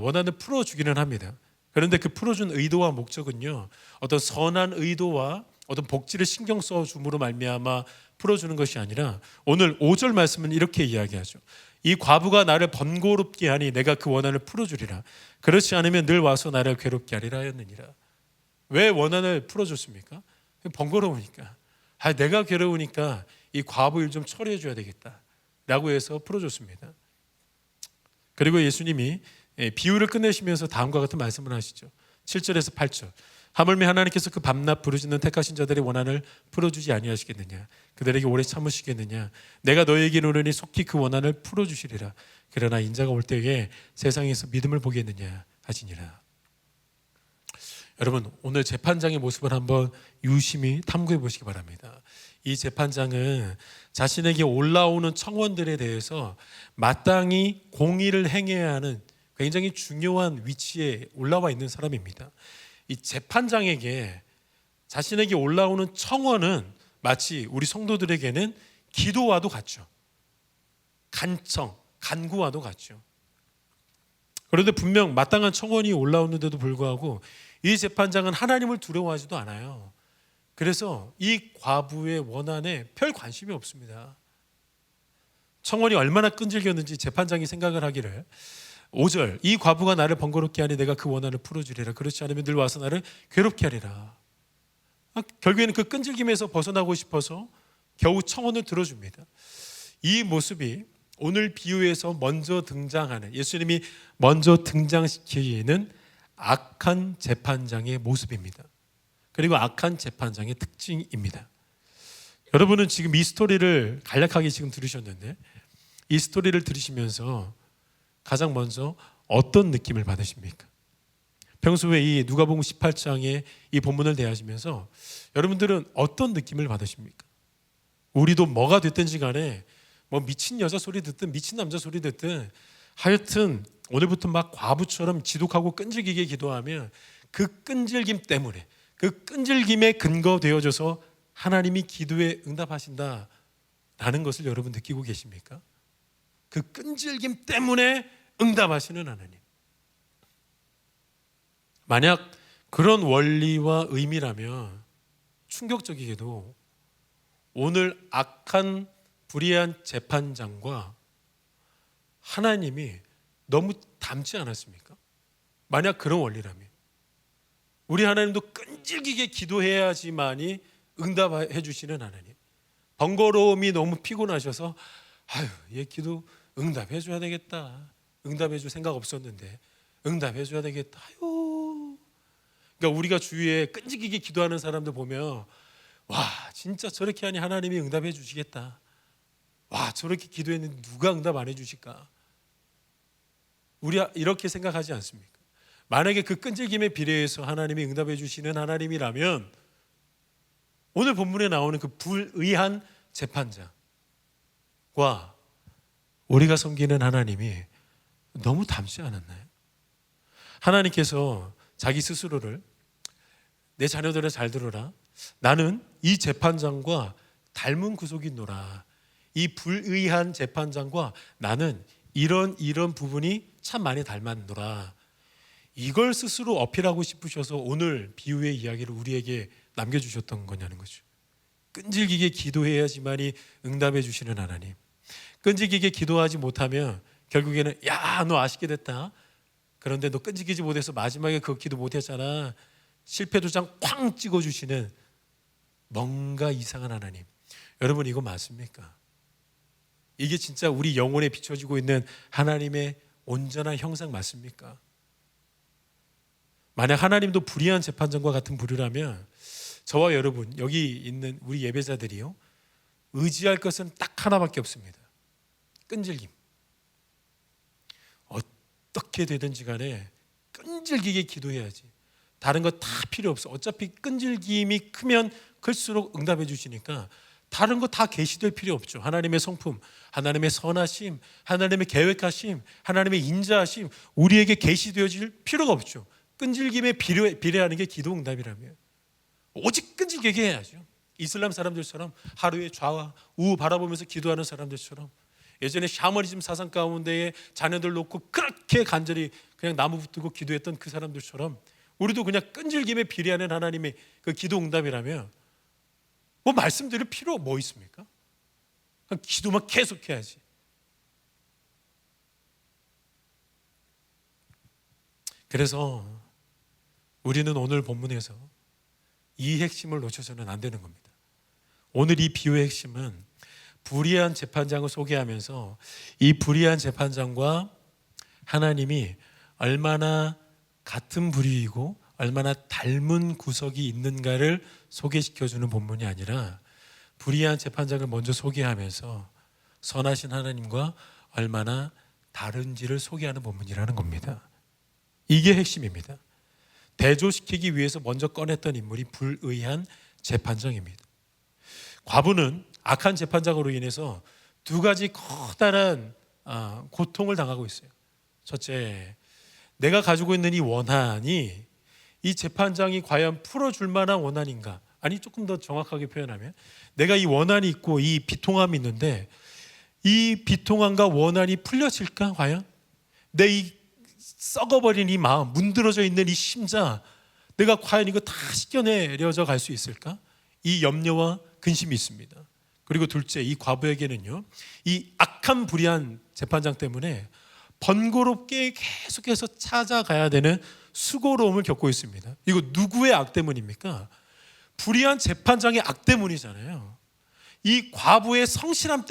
원한을 풀어주기는 합니다. 그런데 그 풀어준 의도와 목적은요, 어떤 선한 의도와 어떤 복지를 신경 써줌으로 말미암아 풀어주는 것이 아니라, 오늘 5절 말씀은 이렇게 이야기하죠. 이 과부가 나를 번거롭게 하니 내가 그 원한을 풀어주리라. 그렇지 않으면 늘 와서 나를 괴롭게 하리라 하였느니라. 왜 원한을 풀어줬습니까? 번거로우니까. 내가 괴로우니까 이 과부 일 좀 처리해 줘야 되겠다 라고 해서 풀어줬습니다. 그리고 예수님이 비유를 끝내시면서 다음과 같은 말씀을 하시죠. 7절에서 8절. 하물며 하나님께서 그 밤낮 부르짖는 택하신 자들의 원한을 풀어주지 아니하시겠느냐. 그들에게 오래 참으시겠느냐. 내가 너희에게 이르노니 속히 그 원한을 풀어주시리라. 그러나 인자가 올 때에 세상에서 믿음을 보겠느냐 하시니라. 여러분, 오늘 재판장의 모습을 한번 유심히 탐구해 보시기 바랍니다. 이 재판장은 자신에게 올라오는 청원들에 대해서 마땅히 공의를 행해야 하는 굉장히 중요한 위치에 올라와 있는 사람입니다. 이 재판장에게 자신에게 올라오는 청원은 마치 우리 성도들에게는 기도와도 같죠. 간청, 간구와도 같죠. 그런데 분명 마땅한 청원이 올라오는데도 불구하고 이 재판장은 하나님을 두려워하지도 않아요. 그래서 이 과부의 원한에 별 관심이 없습니다. 청원이 얼마나 끈질겼는지 재판장이 생각을 하기를 5절, 이 과부가 나를 번거롭게 하니 내가 그 원한을 풀어주리라. 그렇지 않으면 늘 와서 나를 괴롭게 하리라. 결국에는 그 끈질김에서 벗어나고 싶어서 겨우 청원을 들어줍니다. 이 모습이 오늘 비유에서 먼저 등장하는, 예수님이 먼저 등장시키는 악한 재판장의 모습입니다. 그리고 악한 재판장의 특징입니다. 여러분은 지금 이 스토리를 간략하게 지금 들으셨는데, 이 스토리를 들으시면서 가장 먼저 어떤 느낌을 받으십니까? 평소에 이 누가복음 18장의 이 본문을 대하시면서 여러분들은 어떤 느낌을 받으십니까? 우리도 뭐가 됐든지 간에 뭐 미친 여자 소리 듣든 미친 남자 소리 듣든 하여튼 오늘부터 막 과부처럼 지독하고 끈질기게 기도하면 그 끈질김 때문에, 그 끈질김에 근거되어져서 하나님이 기도에 응답하신다라는 것을 여러분 느끼고 계십니까? 그 끈질김 때문에 응답하시는 하나님. 만약 그런 원리와 의미라면 충격적이게도 오늘 악한 불의한 재판장과 하나님이 너무 닮지 않았습니까? 만약 그런 원리라면 우리 하나님도 끈질기게 기도해야지만이 응답해 주시는 하나님. 번거로움이 너무 피곤하셔서 아유, 얘 기도 응답해 줘야 되겠다. 응답해 줄 생각 없었는데 응답해 줘야 되겠다. 아유. 그러니까 우리가 주위에 끈질기게 기도하는 사람들 보면 와, 진짜 저렇게 하니 하나님이 응답해 주시겠다. 와, 저렇게 기도했는데 누가 응답 안 해 주실까? 우리 이렇게 생각하지 않습니까? 만약에 그 끈질김에 비례해서 하나님이 응답해 주시는 하나님이라면 오늘 본문에 나오는 그 불의한 재판장과 우리가 섬기는 하나님이 너무 닮지 않았나요? 하나님께서 자기 스스로를 내 자녀들을 잘 들어라. 나는 이 재판장과 닮은 구속이 있노라. 이 불의한 재판장과 나는 이런 부분이 참 많이 닮았노라. 이걸 스스로 어필하고 싶으셔서 오늘 비유의 이야기를 우리에게 남겨주셨던 거냐는 거죠. 끈질기게 기도해야지만이 응답해 주시는 하나님. 끈질기게 기도하지 못하면 결국에는 야, 너 아쉽게 됐다. 그런데 너 끈질기지 못해서 마지막에 그 기도 못했잖아. 실패 도장 쾅 찍어주시는 뭔가 이상한 하나님. 여러분, 이거 맞습니까? 이게 진짜 우리 영혼에 비춰지고 있는 하나님의 온전한 형상 맞습니까? 만약 하나님도 불의한 재판장과 같은 부류라면 저와 여러분, 여기 있는 우리 예배자들이요, 의지할 것은 딱 하나밖에 없습니다. 끈질김. 어떻게 되든지 간에 끈질기게 기도해야지. 다른 거 다 필요 없어. 어차피 끈질김이 크면 클수록 응답해 주시니까 다른 거 다 계시될 필요 없죠. 하나님의 성품, 하나님의 선하심, 하나님의 계획하심, 하나님의 인자하심 우리에게 계시되어질 필요가 없죠. 끈질김에 비례하는 게 기도 응답이라면 오직 끈질기게 해야죠. 이슬람 사람들처럼 하루에 좌와 우우 바라보면서 기도하는 사람들처럼, 예전에 샤머니즘 사상 가운데에 자녀들 놓고 그렇게 간절히 그냥 나무 붙들고 기도했던 그 사람들처럼 우리도 그냥 끈질김에 비례하는 하나님의 그 기도 응답이라면 뭐 말씀드릴 필요 뭐 있습니까? 그냥 기도만 계속해야지. 그래서 우리는 오늘 본문에서 이 핵심을 놓쳐서는 안 되는 겁니다. 오늘 이 비유의 핵심은 불의한 재판장을 소개하면서 이 불의한 재판장과 하나님이 얼마나 같은 부류이고 얼마나 닮은 구석이 있는가를 소개시켜주는 본문이 아니라 불의한 재판장을 먼저 소개하면서 선하신 하나님과 얼마나 다른지를 소개하는 본문이라는 겁니다. 이게 핵심입니다. 대조시키기 위해서 먼저 꺼냈던 인물이 불의한 재판장입니다. 과부는 악한 재판장으로 인해서 두 가지 커다란 고통을 당하고 있어요. 첫째, 내가 가지고 있는 이 원한이 이 재판장이 과연 풀어줄 만한 원한인가? 아니, 조금 더 정확하게 표현하면 내가 이 원한이 있고 이 비통함이 있는데 이 비통함과 원한이 풀려질까? 과연? 내 이 썩어버린 이 마음, 문드러져 있는 이 심장, 내가 과연 이거 다 씻겨내려져 갈 수 있을까? 이 염려와 근심이 있습니다. 그리고 둘째, 이 과부에게는요, 이 악한 불의한 재판장 때문에 번거롭게 계속해서 찾아가야 되는 수고로움을 겪고 있습니다. 이거 누구의 악 때문입니까? 불의한 재판장의 악 때문이잖아요. 이 과부의 성실한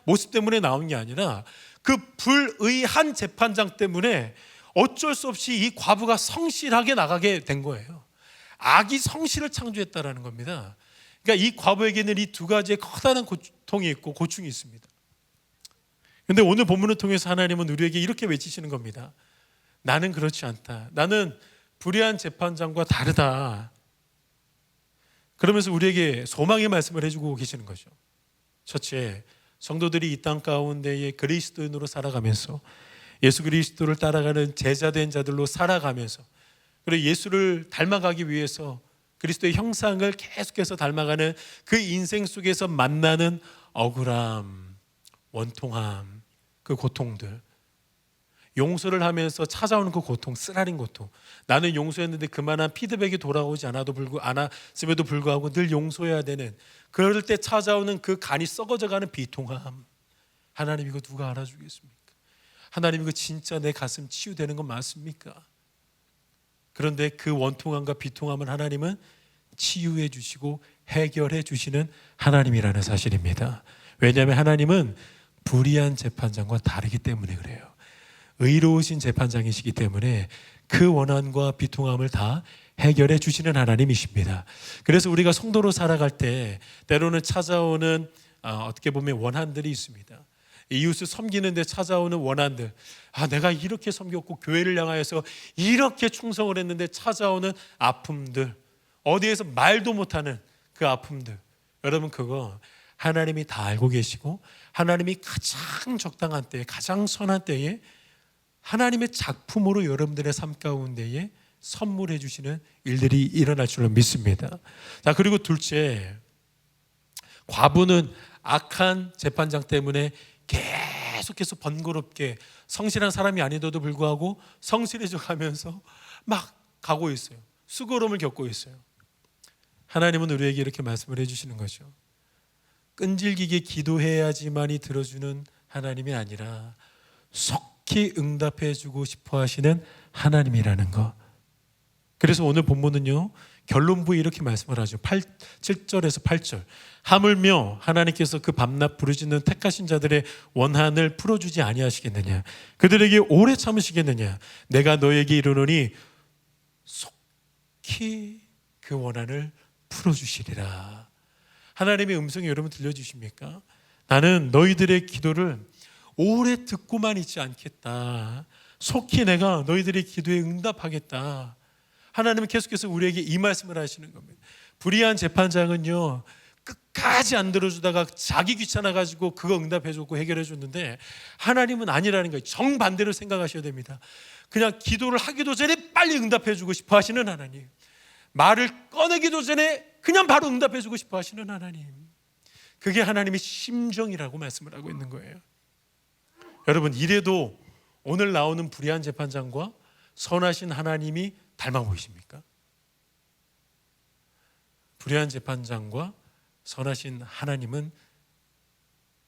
모습 때문에 나온 게 아니라 그 불의한 재판장 때문에 어쩔 수 없이 이 과부가 성실하게 나가게 된 거예요. 악이 성실을 창조했다라는 겁니다. 그러니까 이 과부에게는 이 두 가지의 커다란 고통이 있고 고충이 있습니다. 그런데 오늘 본문을 통해서 하나님은 우리에게 이렇게 외치시는 겁니다. 나는 그렇지 않다. 나는 불의한 재판장과 다르다. 그러면서 우리에게 소망의 말씀을 해주고 계시는 거죠. 첫째, 성도들이 이 땅 가운데에 그리스도인으로 살아가면서 예수 그리스도를 따라가는 제자된 자들로 살아가면서 그리고 예수를 닮아가기 위해서 그리스도의 형상을 계속해서 닮아가는 그 인생 속에서 만나는 억울함, 원통함, 그 고통들, 용서를 하면서 찾아오는 그 고통, 쓰라린 고통. 나는 용서했는데 그만한 피드백이 돌아오지 않았음에도 불구하고 늘 용서해야 되는, 그럴 때 찾아오는 그 간이 썩어져가는 비통함. 하나님, 이거 누가 알아주겠습니까? 하나님, 이거 진짜 내 가슴 치유되는 건 맞습니까? 그런데 그 원통함과 비통함을 하나님은 치유해 주시고 해결해 주시는 하나님이라는 사실입니다. 왜냐하면 하나님은 불의한 재판장과 다르기 때문에 그래요. 의로우신 재판장이시기 때문에 그 원한과 비통함을 다 해결해 주시는 하나님이십니다. 그래서 우리가 성도로 살아갈 때 때로는 찾아오는 어떻게 보면 원한들이 있습니다. 이웃을 섬기는 데 찾아오는 원한들, 내가 이렇게 섬겼고 교회를 향하여서 이렇게 충성을 했는데 찾아오는 아픔들, 어디에서 말도 못하는 그 아픔들, 여러분 그거 하나님이 다 알고 계시고 하나님이 가장 적당한 때에, 가장 선한 때에 하나님의 작품으로 여러분들의 삶 가운데에 선물해 주시는 일들이 일어날 줄로 믿습니다. 자, 그리고 둘째, 과부는 악한 재판장 때문에 계속해서 번거롭게 성실한 사람이 아닌데도 불구하고 성실해져 가면서 막 가고 있어요. 수고로움을 겪고 있어요. 하나님은 우리에게 이렇게 말씀을 해주시는 거죠. 끈질기게 기도해야지만이 들어주는 하나님이 아니라 속히 응답해 주고 싶어 하시는 하나님이라는 것. 그래서 오늘 본문은요, 결론부에 이렇게 말씀을 하죠. 7절에서 8절. 하물며 하나님께서 그 밤낮 부르짖는 택하신 자들의 원한을 풀어주지 아니하시겠느냐? 그들에게 오래 참으시겠느냐? 내가 너에게 이르노니 속히 그 원한을 풀어주시리라. 하나님의 음성이 여러분 들려주십니까? 나는 너희들의 기도를 오래 듣고만 있지 않겠다. 속히 내가 너희들의 기도에 응답하겠다. 하나님은 계속해서 우리에게 이 말씀을 하시는 겁니다. 불의한 재판장은요, 끝까지 안 들어주다가 자기 귀찮아가지고 그거 응답해줬고 해결해줬는데 하나님은 아니라는 거예요. 정반대로 생각하셔야 됩니다. 그냥 기도를 하기도 전에 빨리 응답해주고 싶어 하시는 하나님, 말을 꺼내기도 전에 그냥 바로 응답해주고 싶어 하시는 하나님, 그게 하나님의 심정이라고 말씀을 하고 있는 거예요. 여러분, 이래도 오늘 나오는 불의한 재판장과 선하신 하나님이 닮아 보이십니까? 불의한 재판장과 선하신 하나님은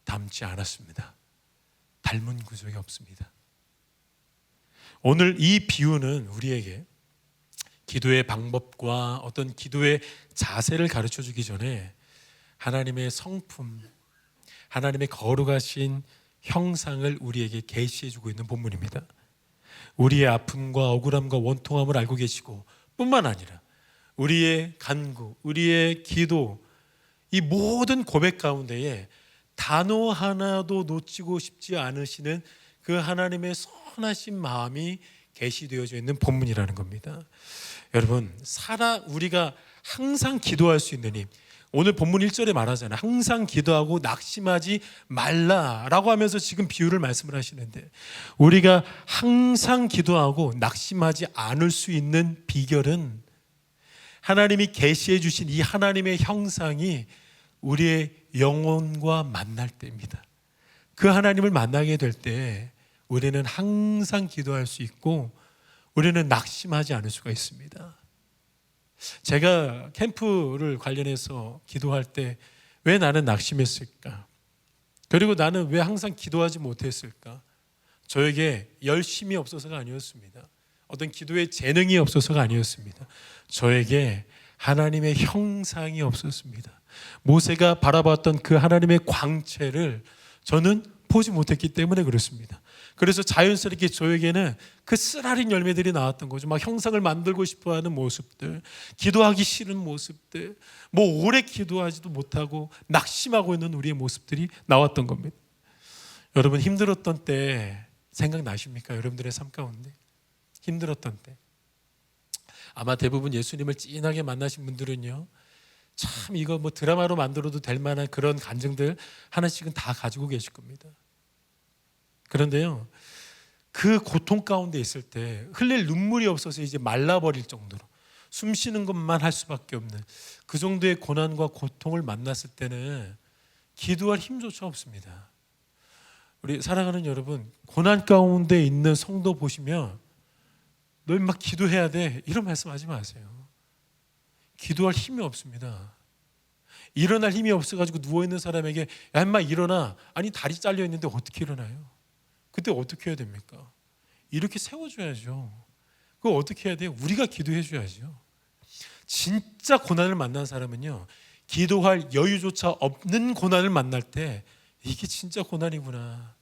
닮지 않았습니다. 닮은 구석이 없습니다. 오늘 이 비유는 우리에게 기도의 방법과 어떤 기도의 자세를 가르쳐 주기 전에 하나님의 성품, 하나님의 거룩하신 형상을 우리에게 계시해 주고 있는 본문입니다. 우리의 아픔과 억울함과 원통함을 알고 계시고 뿐만 아니라 우리의 간구, 우리의 기도, 이 모든 고백 가운데에 단어 하나도 놓치고 싶지 않으시는 그 하나님의 선하신 마음이 계시되어져 있는 본문이라는 겁니다. 여러분, 우리가 항상 기도할 수 있는 힘. 오늘 본문 1절에 말하잖아요. 항상 기도하고 낙심하지 말라라고 하면서 지금 비유를 말씀을 하시는데, 우리가 항상 기도하고 낙심하지 않을 수 있는 비결은 하나님이 계시해 주신 이 하나님의 형상이 우리의 영혼과 만날 때입니다. 그 하나님을 만나게 될 때 우리는 항상 기도할 수 있고 우리는 낙심하지 않을 수가 있습니다. 제가 캠프를 관련해서 기도할 때 왜 나는 낙심했을까? 그리고 나는 왜 항상 기도하지 못했을까? 저에게 열심이 없어서가 아니었습니다. 어떤 기도의 재능이 없어서가 아니었습니다. 저에게 하나님의 형상이 없었습니다. 모세가 바라봤던 그 하나님의 광채를 저는 보지 못했기 때문에 그렇습니다. 그래서 자연스럽게 저에게는 그 쓰라린 열매들이 나왔던 거죠. 막 형상을 만들고 싶어하는 모습들, 기도하기 싫은 모습들, 뭐 오래 기도하지도 못하고 낙심하고 있는 우리의 모습들이 나왔던 겁니다. 여러분, 힘들었던 때 생각나십니까? 여러분들의 삶 가운데 힘들었던 때. 아마 대부분 예수님을 찐하게 만나신 분들은요, 참 이거 뭐 드라마로 만들어도 될 만한 그런 간증들 하나씩은 다 가지고 계실 겁니다. 그런데요, 그 고통 가운데 있을 때 흘릴 눈물이 없어서 이제 말라버릴 정도로 숨 쉬는 것만 할 수밖에 없는 그 정도의 고난과 고통을 만났을 때는 기도할 힘조차 없습니다. 우리 사랑하는 여러분, 고난 가운데 있는 성도 보시면 너 막 기도해야 돼 이런 말씀하지 마세요. 기도할 힘이 없습니다. 일어날 힘이 없어가지고 누워있는 사람에게 야 인마 일어나, 아니 다리 잘려 있는데 어떻게 일어나요? 그때 어떻게 해야 됩니까? 이렇게 세워줘야죠. 그거 어떻게 해야 돼요? 우리가 기도해 줘야죠. 진짜 고난을 만난 사람은요, 기도할 여유조차 없는 고난을 만날 때 이게 진짜 고난이구나.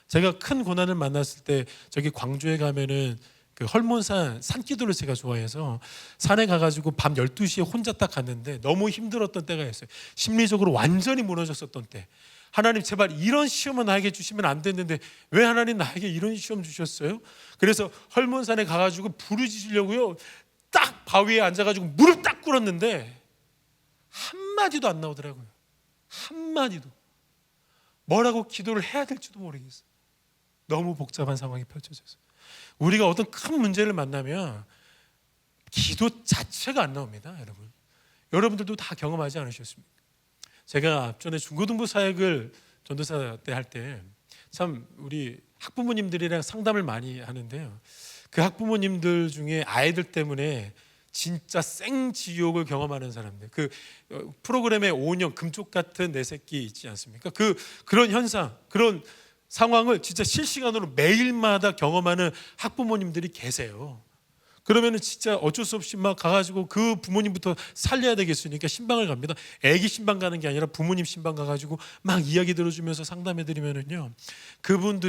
제가 큰 고난을 만났을 때 저기 광주에 가면은 그 헐몬산 산기도를 제가 좋아해서 산에 가가지고 밤 12시에 혼자 딱 갔는데 너무 힘들었던 때가 있어요. 심리적으로 완전히 무너졌었던 때. 하나님 제발 이런 시험은 나에게 주시면 안 됐는데 왜 하나님 나에게 이런 시험 주셨어요? 그래서 헐몬산에 가가지고 부르짖으려고요, 딱 바위에 앉아가지고 무릎 딱 꿇었는데 한마디도 안 나오더라고요. 한마디도. 뭐라고 기도를 해야 될지도 모르겠어요. 너무 복잡한 상황이 펼쳐져서. 우리가 어떤 큰 문제를 만나면 기도 자체가 안 나옵니다. 여러분, 여러분들도 다 경험하지 않으셨습니까? 제가 앞전에 중고등부 사역을 전도사 때 할 때 참 우리 학부모님들이랑 상담을 많이 하는데요, 그 학부모님들 중에 아이들 때문에 진짜 생지옥을 경험하는 사람들, 그 프로그램의 5년 금쪽 같은 내 새끼 있지 않습니까? 그런 현상, 그런 상황을 진짜 실시간으로 매일마다 경험하는 학부모님들이 계세요. 그러면은 진짜 어쩔 수 없이 막 가가지고 그 부모님부터 살려야 되겠으니까 신방을 갑니다. 애기 신방 가는 게 아니라 부모님 신방 가가지고 막 이야기 들어주면서 상담해드리면은요, 그분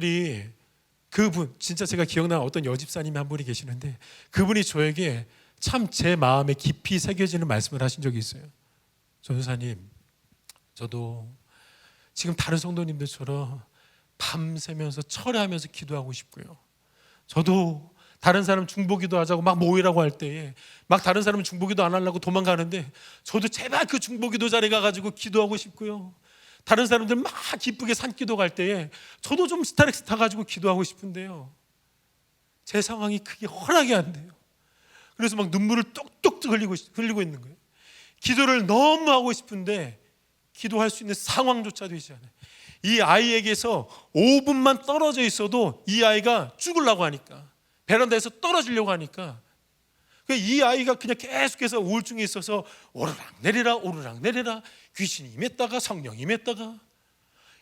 진짜 제가 기억나는 어떤 여집사님이 한 분이 계시는데, 그분이 저에게 참 제 마음에 깊이 새겨지는 말씀을 하신 적이 있어요. 전도사님, 저도 지금 다른 성도님들처럼 밤새면서 철회하면서 기도하고 싶고요, 저도 다른 사람 중보기도 하자고 막 모이라고 할 때에 막 다른 사람은 중보기도 안 하려고 도망가는데 저도 제발 그 중보기도 자리에 가가지고 기도하고 싶고요, 다른 사람들 막 기쁘게 산기도 갈 때에 저도 좀 스트레스 타가지고 기도하고 싶은데요, 제 상황이 그게 허락이 안 돼요. 그래서 막 눈물을 똑똑 흘리고 있는 거예요. 기도를 너무 하고 싶은데 기도할 수 있는 상황조차 되지 않아요. 이 아이에게서 5분만 떨어져 있어도 이 아이가 죽으려고 하니까, 베란다에서 떨어지려고 하니까 이 아이가 그냥 계속해서 우울증이 있어서 오르락 내리라 귀신이 임했다가 성령이 임했다가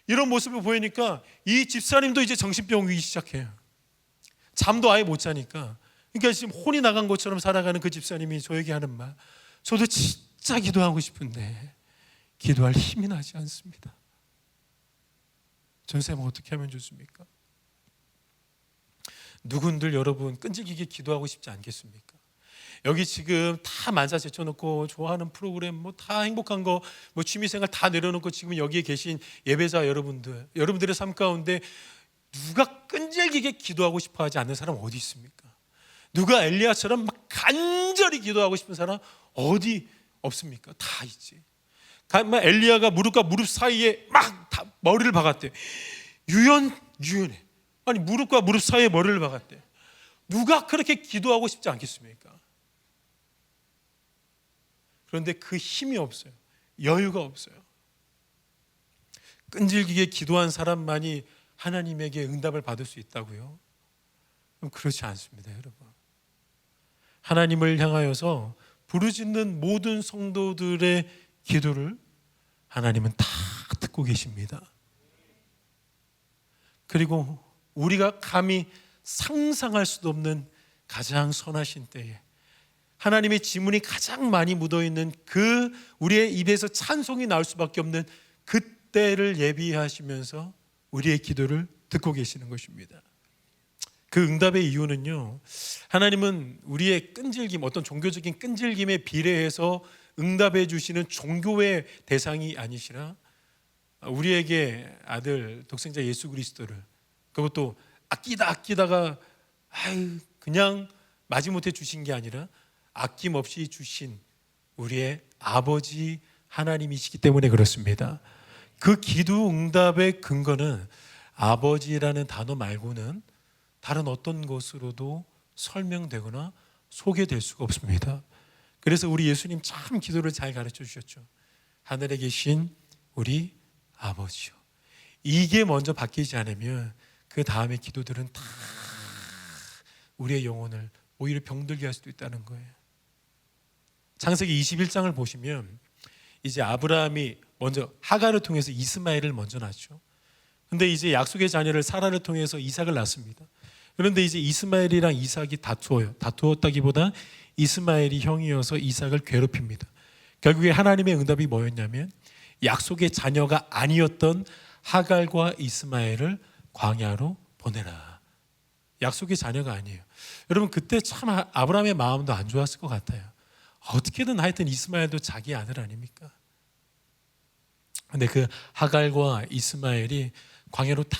이런 모습을 보이니까 이 집사님도 이제 정신병 오기 시작해요. 잠도 아예 못 자니까. 그러니까 지금 혼이 나간 것처럼 살아가는 그 집사님이 저에게 하는 말, 저도 진짜 기도하고 싶은데 기도할 힘이 나지 않습니다. 전쌤은 어떻게 하면 좋습니까? 누군들 여러분 끈질기게 기도하고 싶지 않겠습니까? 여기 지금 다 만사 제쳐놓고 좋아하는 프로그램 뭐 다 행복한 거 뭐 취미생활 다 내려놓고 지금 여기에 계신 예배자 여러분들의 삶 가운데 누가 끈질기게 기도하고 싶어 하지 않는 사람 어디 있습니까? 누가 엘리야처럼 막 간절히 기도하고 싶은 사람 어디 없습니까? 다 있지. 엘리야가 무릎과 무릎 사이에 막 다 머리를 박았대. 유연해. 아니 무릎과 무릎 사이에 머리를 박았대. 누가 그렇게 기도하고 싶지 않겠습니까? 그런데 그 힘이 없어요. 여유가 없어요. 끈질기게 기도한 사람만이 하나님에게 응답을 받을 수 있다고요? 그렇지 않습니다, 여러분. 하나님을 향하여서 부르짖는 모든 성도들의 기도를 하나님은 다 듣고 계십니다. 그리고 우리가 감히 상상할 수도 없는 가장 선하신 때에 하나님의 지문이 가장 많이 묻어있는 그 우리의 입에서 찬송이 나올 수밖에 없는 그때를 예비하시면서 우리의 기도를 듣고 계시는 것입니다. 그 응답의 이유는요, 하나님은 우리의 끈질김, 어떤 종교적인 끈질김에 비례해서 응답해 주시는 종교의 대상이 아니시라 우리에게 아들 독생자 예수 그리스도를, 그것도 아끼다가 그냥 마지못해 주신 게 아니라 아낌없이 주신 우리의 아버지 하나님이시기 때문에 그렇습니다. 그 기도 응답의 근거는 아버지라는 단어 말고는 다른 어떤 것으로도 설명되거나 소개될 수가 없습니다. 그래서 우리 예수님 참 기도를 잘 가르쳐 주셨죠. 하늘에 계신 우리 아버지요. 이게 먼저 바뀌지 않으면 그 다음의 기도들은 다 우리의 영혼을 오히려 병들게 할 수도 있다는 거예요. 창세기 21장을 보시면 이제 아브라함이 먼저 하갈을 통해서 이스마엘을 먼저 낳죠. 근데 이제 약속의 자녀를 사라를 통해서 이삭을 낳습니다. 그런데 이제 이스마엘이랑 이삭이 다투어요. 다투었다기보다 이스마엘이 형이어서 이삭을 괴롭힙니다. 결국에 하나님의 응답이 뭐였냐면 약속의 자녀가 아니었던 하갈과 이스마엘을 광야로 보내라. 약속의 자녀가 아니에요. 여러분 그때 참 아브라함의 마음도 안 좋았을 것 같아요. 어떻게든 하여튼 이스마엘도 자기 아들 아닙니까? 근데 그 하갈과 이스마엘이 광야로 다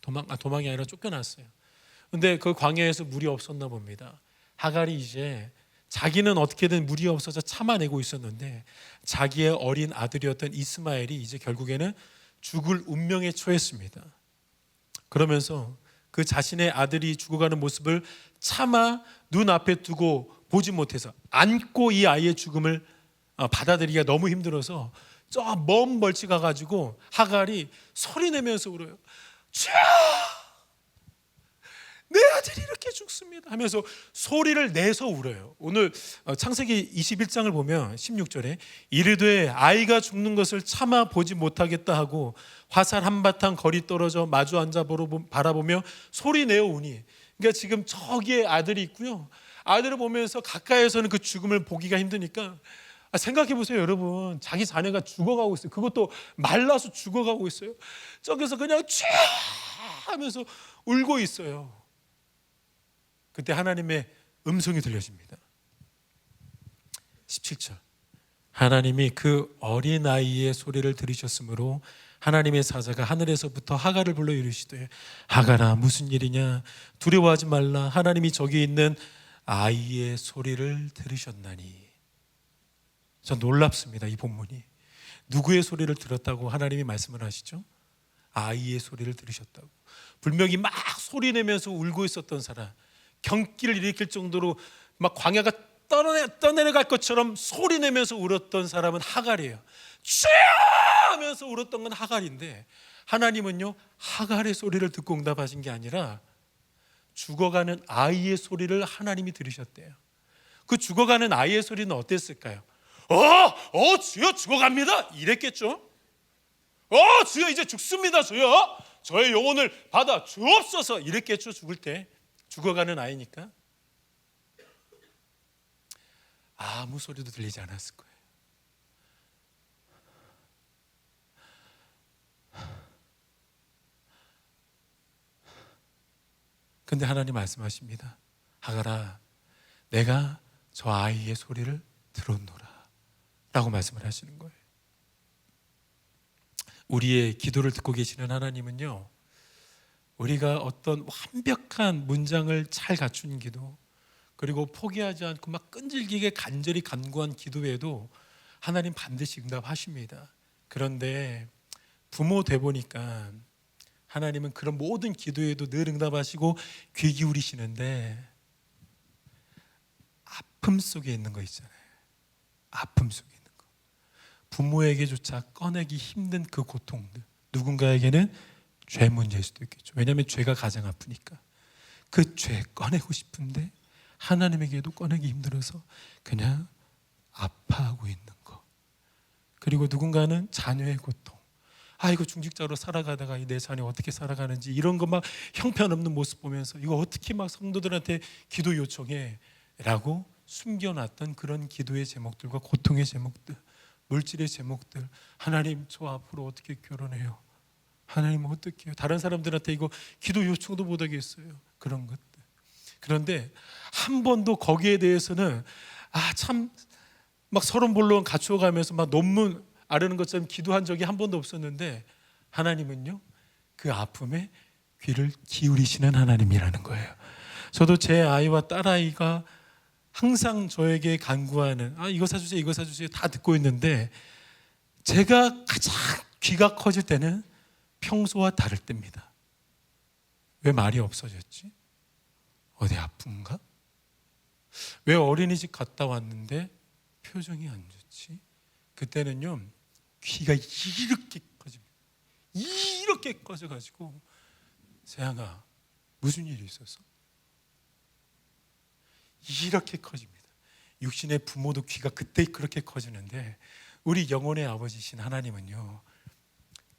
도망이 아니라 쫓겨났어요. 근데 그 광야에서 물이 없었나 봅니다. 하갈이 이제 자기는 어떻게든 물이 없어서 참아내고 있었는데 자기의 어린 아들이었던 이스마엘이 이제 결국에는 죽을 운명에 처했습니다. 그러면서 그 자신의 아들이 죽어가는 모습을 차마 눈앞에 두고 보지 못해서 안고 이 아이의 죽음을 받아들이기가 너무 힘들어서 저 먼 멀리 가가지고 하갈이 소리내면서 울어요. 주여! 내 아들이 이렇게 죽습니다 하면서 소리를 내서 울어요. 오늘 창세기 21장을 보면 16절에 이르되 아이가 죽는 것을 차마 보지 못하겠다 하고 화살 한바탕 거리 떨어져 마주 앉아 바라보며 소리내어 우니, 그러니까 지금 저기에 아들이 있고요. 아들을 보면서 가까이에서는 그 죽음을 보기가 힘드니까 생각해 보세요, 여러분. 자기 자녀가 죽어가고 있어요. 그것도 말라서 죽어가고 있어요. 저기서 그냥 쥐 하면서 울고 있어요. 그때 하나님의 음성이 들려집니다. 17절. 하나님이 그 어린아이의 소리를 들으셨으므로 하나님의 사자가 하늘에서부터 하갈을 불러 이르시되 하갈아 무슨 일이냐 두려워하지 말라 하나님이 저기 있는 아이의 소리를 들으셨나니. 전 놀랍습니다. 이 본문이 누구의 소리를 들었다고 하나님이 말씀을 하시죠? 아이의 소리를 들으셨다고. 분명히 막 소리내면서 울고 있었던 사람, 경기를 일으킬 정도로 막 광야가 떠내려갈 것처럼 소리내면서 울었던 사람은 하갈이에요. 주여! 하면서 울었던 건 하갈인데 하나님은요 하갈의 소리를 듣고 응답하신 게 아니라 죽어가는 아이의 소리를 하나님이 들으셨대요. 그 죽어가는 아이의 소리는 어땠을까요? 주여 죽어갑니다 이랬겠죠. 주여 이제 죽습니다 주여 저의 영혼을 받아 주옵소서 이랬겠죠. 죽을 때 죽어가는 아이니까 아무 소리도 들리지 않았을 거예요. 근데 하나님 말씀하십니다. 하갈아 내가 저 아이의 소리를 들었노라 라고 말씀을 하시는 거예요. 우리의 기도를 듣고 계시는 하나님은요 우리가 어떤 완벽한 문장을 잘 갖춘 기도, 그리고 포기하지 않고 막 끈질기게 간절히 간구한 기도에도 하나님 반드시 응답하십니다. 그런데 부모 돼 보니까 하나님은 그런 모든 기도에도 늘 응답하시고 귀 기울이시는데 아픔 속에 있는 거 있잖아요. 아픔 속에 있는 거. 부모에게조차 꺼내기 힘든 그 고통들. 누군가에게는 죄 문제일 수도 있겠죠. 왜냐하면 죄가 가장 아프니까. 그 죄 꺼내고 싶은데 하나님에게도 꺼내기 힘들어서 그냥 아파하고 있는 거. 그리고 누군가는 자녀의 고통. 이거 중직자로 살아가다가 내 자녀 어떻게 살아가는지 이런 거 막 형편없는 모습 보면서 이거 어떻게 막 성도들한테 기도 요청해 라고 숨겨놨던 그런 기도의 제목들과 고통의 제목들, 물질의 제목들. 하나님, 저 앞으로 어떻게 결혼해요? 하나님, 어떻게 해요? 다른 사람들한테 이거 기도 요청도 못 하겠어요. 그런 것들. 그런데 한 번도 거기에 대해서는 참 막 서론본론 갖추어가면서 막 논문 아르는 것처럼 기도한 적이 한 번도 없었는데 하나님은요, 그 아픔에 귀를 기울이시는 하나님이라는 거예요. 저도 제 아이와 딸아이가 항상 저에게 간구하는 이거 사주세요, 이거 사주세요 다 듣고 있는데 제가 가장 귀가 커질 때는 평소와 다를 때입니다. 왜 말이 없어졌지? 어디 아픈가? 왜 어린이집 갔다 왔는데 표정이 안 좋지? 그때는요, 귀가 이렇게 커집니다. 이렇게 커져가지고 세양아, 무슨 일이 있었어? 이렇게 커집니다. 육신의 부모도 귀가 그때 그렇게 커지는데 우리 영혼의 아버지신 하나님은요,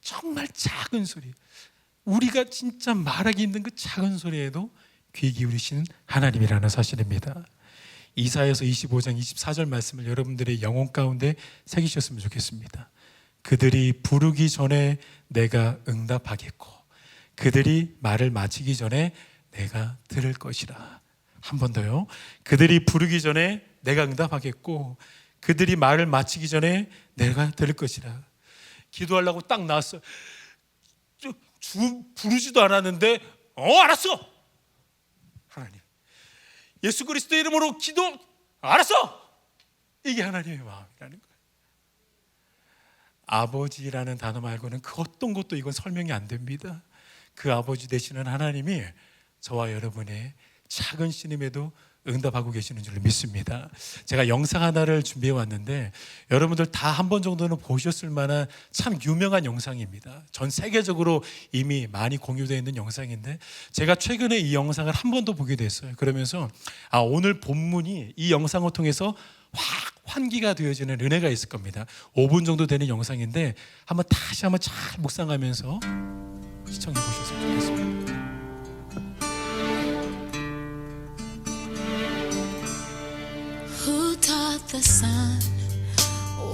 정말 작은 소리, 우리가 진짜 말하기 힘든 그 작은 소리에도 귀 기울이시는 하나님이라는 사실입니다. 이사야서 25장 24절 말씀을 여러분들의 영혼 가운데 새기셨으면 좋겠습니다. 그들이 부르기 전에 내가 응답하겠고 그들이 말을 마치기 전에 내가 들을 것이라. 한 번 더요. 그들이 부르기 전에 내가 응답하겠고 그들이 말을 마치기 전에 내가 들을 것이라. 기도하려고 딱 나왔어. 부르지도 않았는데 알았어. 하나님, 예수 그리스도 이름으로 기도 알았어. 이게 하나님의 마음이라는 거예요. 아버지라는 단어 말고는 그 어떤 것도 이건 설명이 안 됩니다. 그 아버지 되시는 하나님이 저와 여러분의 작은 신임에도 응답하고 계시는 줄로 믿습니다. 제가 영상 하나를 준비해 왔는데 여러분들 다 한 번 정도는 보셨을 만한 참 유명한 영상입니다. 전 세계적으로 이미 많이 공유되어 있는 영상인데 제가 최근에 이 영상을 한 번 더 보게 됐어요. 그러면서 오늘 본문이 이 영상을 통해서 확 환기가 되어지는 은혜가 있을 겁니다. 5분 정도 되는 영상인데 다시 한번 잘 묵상하면서 시청해 보셨으면 좋겠습니다. Who taught the sun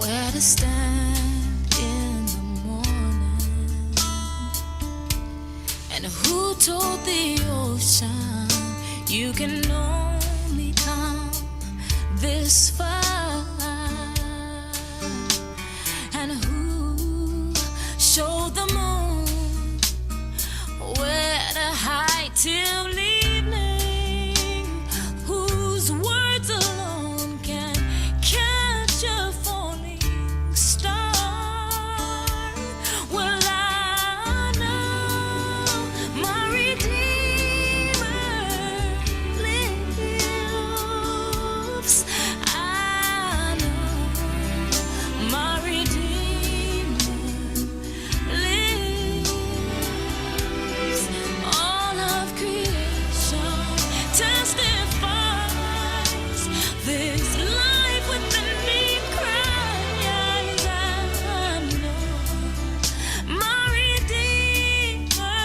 where to stand in the morning? And who told the ocean you can only come this far? And who showed the moon where to hide till evening? Whose words alone can catch a falling star? Well, I know my Redeemer lives. I know my Redeemer lives. All of creation testifies this life within me cries. I know my Redeemer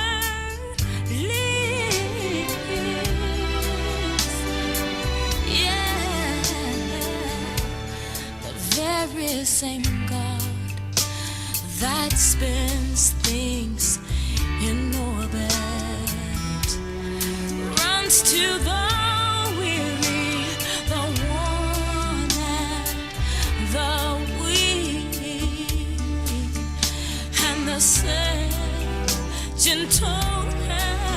lives. Yeah, the very same God that spins things in orbit runs to the weary, the worn and the weak, and the same gentle hand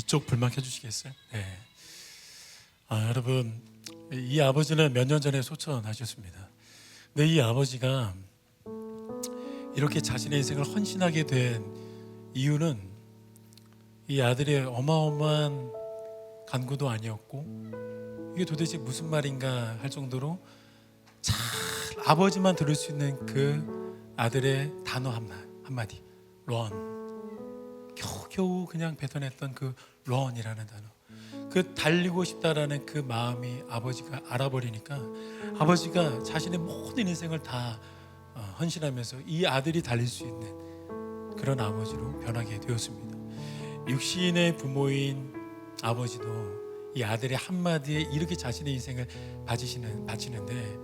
이쪽 불만 켜주시겠어요? 네. 여러분, 이 아버지는 몇 년 전에 소천하셨습니다. 근데 이 아버지가 이렇게 자신의 인생을 헌신하게 된 이유는 이 아들의 어마어마한 간구도 아니었고, 이게 도대체 무슨 말인가 할 정도로 잘 아버지만 들을 수 있는 그 아들의 단어 한마디, run. 겨우 그냥 뱉어냈던 그 run이라는 단어, 그 달리고 싶다라는 그 마음이 아버지가 알아버리니까 아버지가 자신의 모든 인생을 다 헌신하면서 이 아들이 달릴 수 있는 그런 아버지로 변하게 되었습니다. 육신의 부모인 아버지도 이 아들의 한마디에 이렇게 자신의 인생을 바치는데,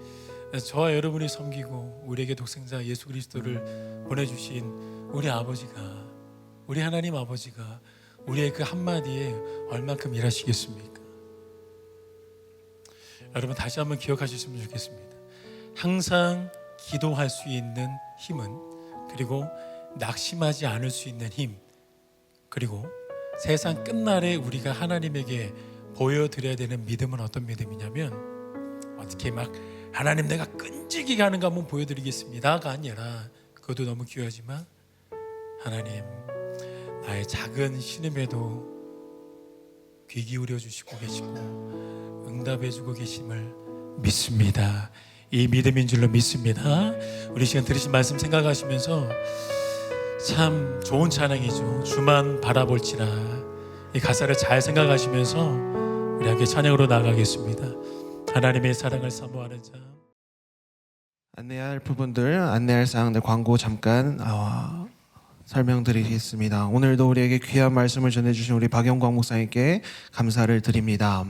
저와 여러분이 섬기고 우리에게 독생자 예수 그리스도를 보내주신 우리 아버지가, 우리 하나님 아버지가 우리의 그 한마디에 얼만큼 일하시겠습니까? 여러분, 다시 한번 기억하셨으면 좋겠습니다. 항상 기도할 수 있는 힘은, 그리고 낙심하지 않을 수 있는 힘, 그리고 세상 끝날에 우리가 하나님에게 보여드려야 되는 믿음은 어떤 믿음이냐면, 어떻게 막 하나님 내가 끈질기게 하는 거 한번 보여드리겠습니다가 아니라, 그것도 너무 귀하지만 하나님 나의 작은 신음에도 귀 기울여 주시고 계시고 응답해 주고 계심을 믿습니다. 이 믿음인 줄로 믿습니다. 우리 시간 들으신 말씀 생각하시면서 참 좋은 찬양이죠. 주만 바라볼지라. 이 가사를 잘 생각하시면서 우리 함께 찬양으로 나가겠습니다. 하나님의 사랑을 사모하는 자. 안내할 부분들, 안내할 사항들 광고 잠깐 설명드리겠습니다. 오늘도 우리에게 귀한 말씀을 전해주신 우리 박영광 목사님께 감사를 드립니다.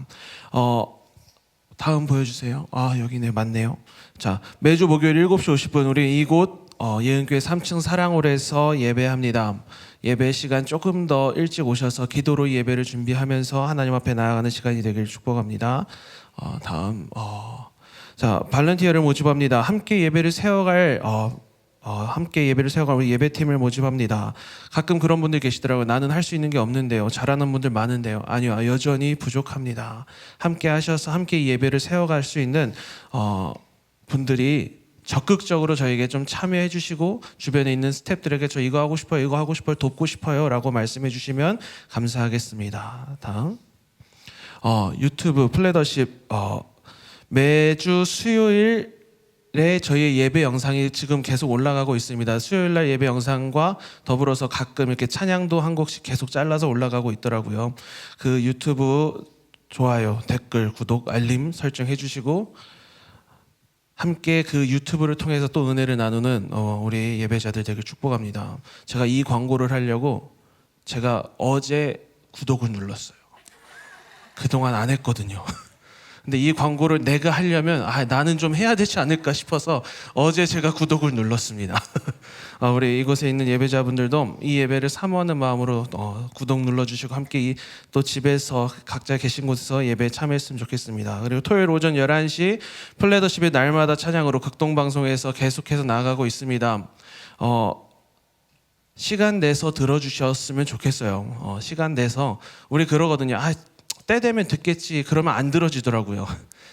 다음 보여주세요. 여기네, 맞네요. 자, 매주 목요일 7시 50분 우리 이곳 예은교회 3층 사랑홀에서 예배합니다. 예배 시간 조금 더 일찍 오셔서 기도로 예배를 준비하면서 하나님 앞에 나아가는 시간이 되길 축복합니다. 다음 자, 발렌티어를 모집합니다. 함께 예배를 세워갈 우리 예배팀을 모집합니다. 가끔 그런 분들 계시더라고요. 나는 할 수 있는 게 없는데요. 잘하는 분들 많은데요. 아니요, 여전히 부족합니다. 함께 하셔서 함께 이 예배를 세워갈 수 있는 분들이 적극적으로 저에게 좀 참여해 주시고, 주변에 있는 스태프들에게 저 이거 하고 싶어요, 이거 하고 싶어요, 돕고 싶어요 라고 말씀해 주시면 감사하겠습니다. 다음 유튜브 플래더십 매주 수요일에 저희의 예배 영상이 지금 계속 올라가고 있습니다. 수요일날 예배 영상과 더불어서 가끔 이렇게 찬양도 한 곡씩 계속 잘라서 올라가고 있더라고요. 그 유튜브 좋아요, 댓글, 구독, 알림 설정해 주시고, 함께 그 유튜브를 통해서 또 은혜를 나누는 우리 예배자들 되길 축복합니다. 제가 이 광고를 하려고 제가 어제 구독을 눌렀어요. 그동안 안 했거든요. 근데 이 광고를 내가 하려면 나는 좀 해야 되지 않을까 싶어서 어제 제가 구독을 눌렀습니다. 우리 이곳에 있는 예배자분들도 이 예배를 사모하는 마음으로 구독 눌러주시고 함께 또 집에서 각자 계신 곳에서 예배에 참여했으면 좋겠습니다. 그리고 토요일 오전 11시 플래더십의 날마다 찬양으로 극동방송에서 계속해서 나아가고 있습니다. 시간 내서 들어주셨으면 좋겠어요. 시간 내서 우리 그러거든요. 때 되면 듣겠지 그러면 안 들어지더라고요.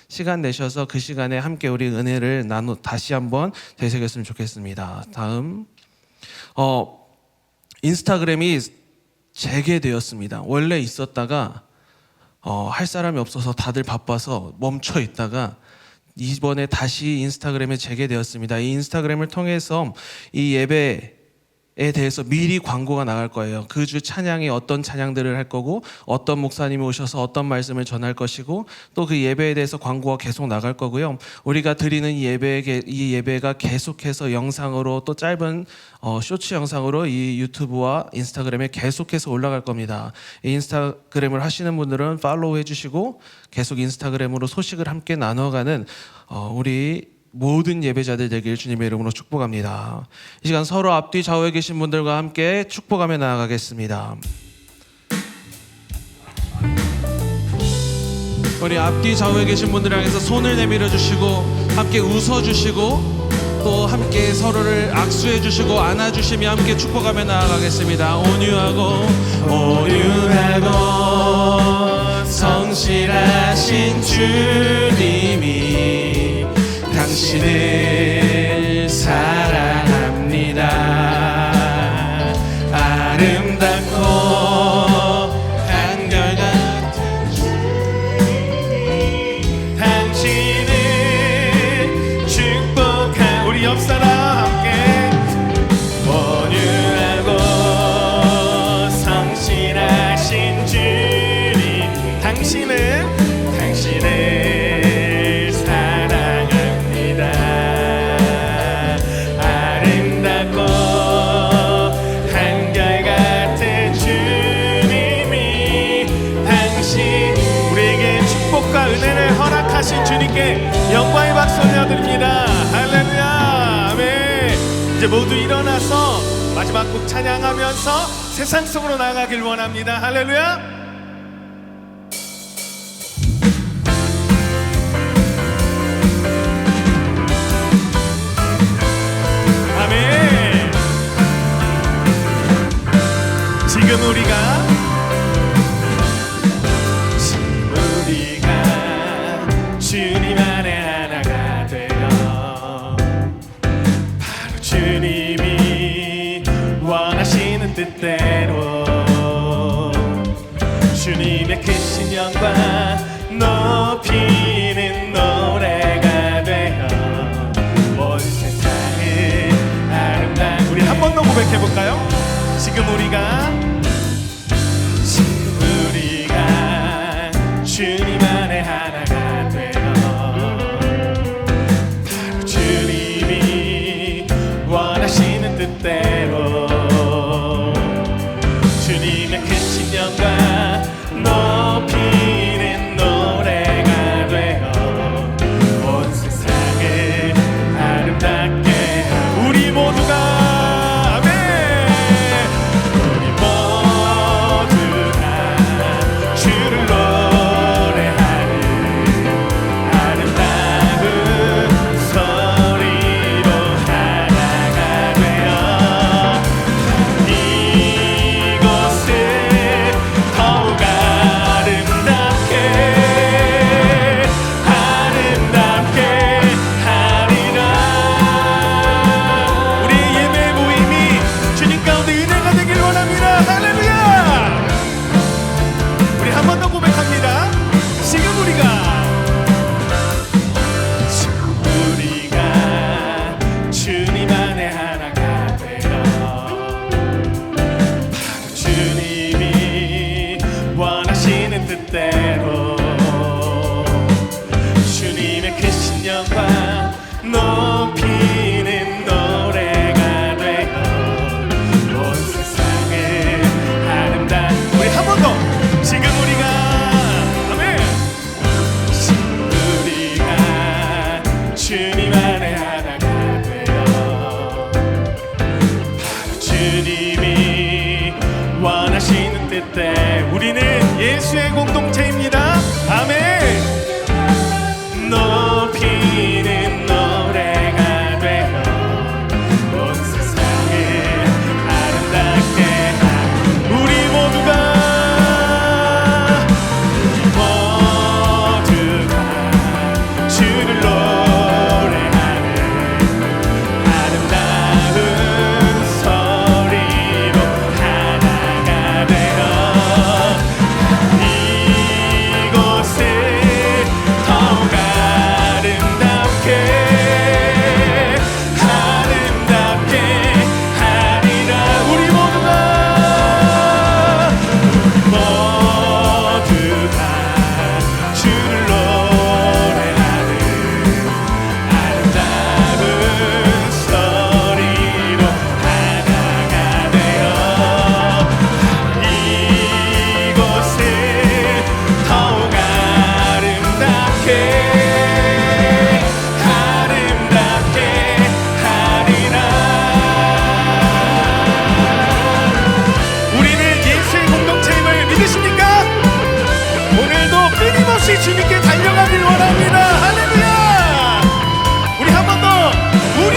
시간 내셔서 그 시간에 함께 우리 은혜를 다시 한번 되새겼으면 좋겠습니다. 다음 인스타그램이 재개되었습니다. 원래 있었다가 할 사람이 없어서 다들 바빠서 멈춰 있다가 이번에 다시 인스타그램에 재개되었습니다. 이 인스타그램을 통해서 이 예배에 대해서 미리 광고가 나갈 거예요. 그 주 찬양이 어떤 찬양들을 할 거고, 어떤 목사님이 오셔서 어떤 말씀을 전할 것이고, 또 그 예배에 대해서 광고가 계속 나갈 거고요. 우리가 드리는 이 예배가 계속해서 영상으로 또 짧은 쇼츠 영상으로 이 유튜브와 인스타그램에 계속해서 올라갈 겁니다. 이 인스타그램을 하시는 분들은 팔로우 해주시고 계속 인스타그램으로 소식을 함께 나눠가는 우리 모든 예배자들 되길 주님의 이름으로 축복합니다. 이 시간 서로 앞뒤 좌우에 계신 분들과 함께 축복하며 나아가겠습니다. 우리 앞뒤 좌우에 계신 분들 향해서 손을 내밀어 주시고 함께 웃어 주시고 또 함께 서로를 악수해 주시고 안아주시며 함께 축복하며 나아가겠습니다. 온유하고 성실하신 주님이 당신을 사랑합니다. 아름답고 한결같은 주님 당신을 축복한 우리 옆사람 함께 온유하고 성실하신 주님 당신을 사랑합니다. 아름답고 한결같은 주님이 당신 우리에게 축복과 은혜를 허락하신 주님께 영광의 박수 올려드립니다. 할렐루야. 아멘. 이제 모두 일어나서 마지막 곡 찬양하면서 세상 속으로 나가길 원합니다. 할렐루야. 아멘. 지금 우리가 주님 안에 하나가 되어 바로 주님이 원하시는 뜻대로 주님의 크신 영광 높이는 노래가 되어 온 세상을 아름다운 우리 한 번 더 고백해볼까요? 지금 우리가 주님 안에 하나가 되어 바로 주님이 원하시는 뜻대로 주님의 크신 영광 높이는 노래가 되어 온 세상을 아름답게 우리 모두가 아멘 우리 모두가 주를 뜻대로 주님의 크신 영광 높이는 노래가 되어 온 세상을 아름다운 우리 한 번 더 지금 우리가 아멘 지금 우리가 주님 안에 하나가 되어 바로 주님이 원하시는 뜻대 우리는 예수의 공동체입니다. 아멘. 높이는 노래가 되어 온 세상을 아름답게 우리 모두가 주를 노래하는 아름다운 소리로 하나가 되어 주님께 달려가길 원합니다. 할렐루야. 우리 한 번 더 우리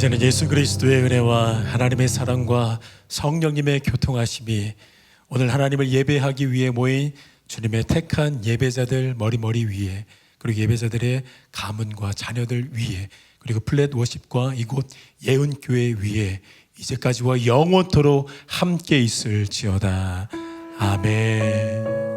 이제는 예수 그리스도의 은혜와 하나님의 사랑과 성령님의 교통하심이 오늘 하나님을 예배하기 위해 모인 주님의 택한 예배자들 머리 위에, 그리고 예배자들의 가문과 자녀들 위에, 그리고 플랫 워십과 이곳 예은교회 위에 이제까지와 영원토록 함께 있을지어다. 아멘.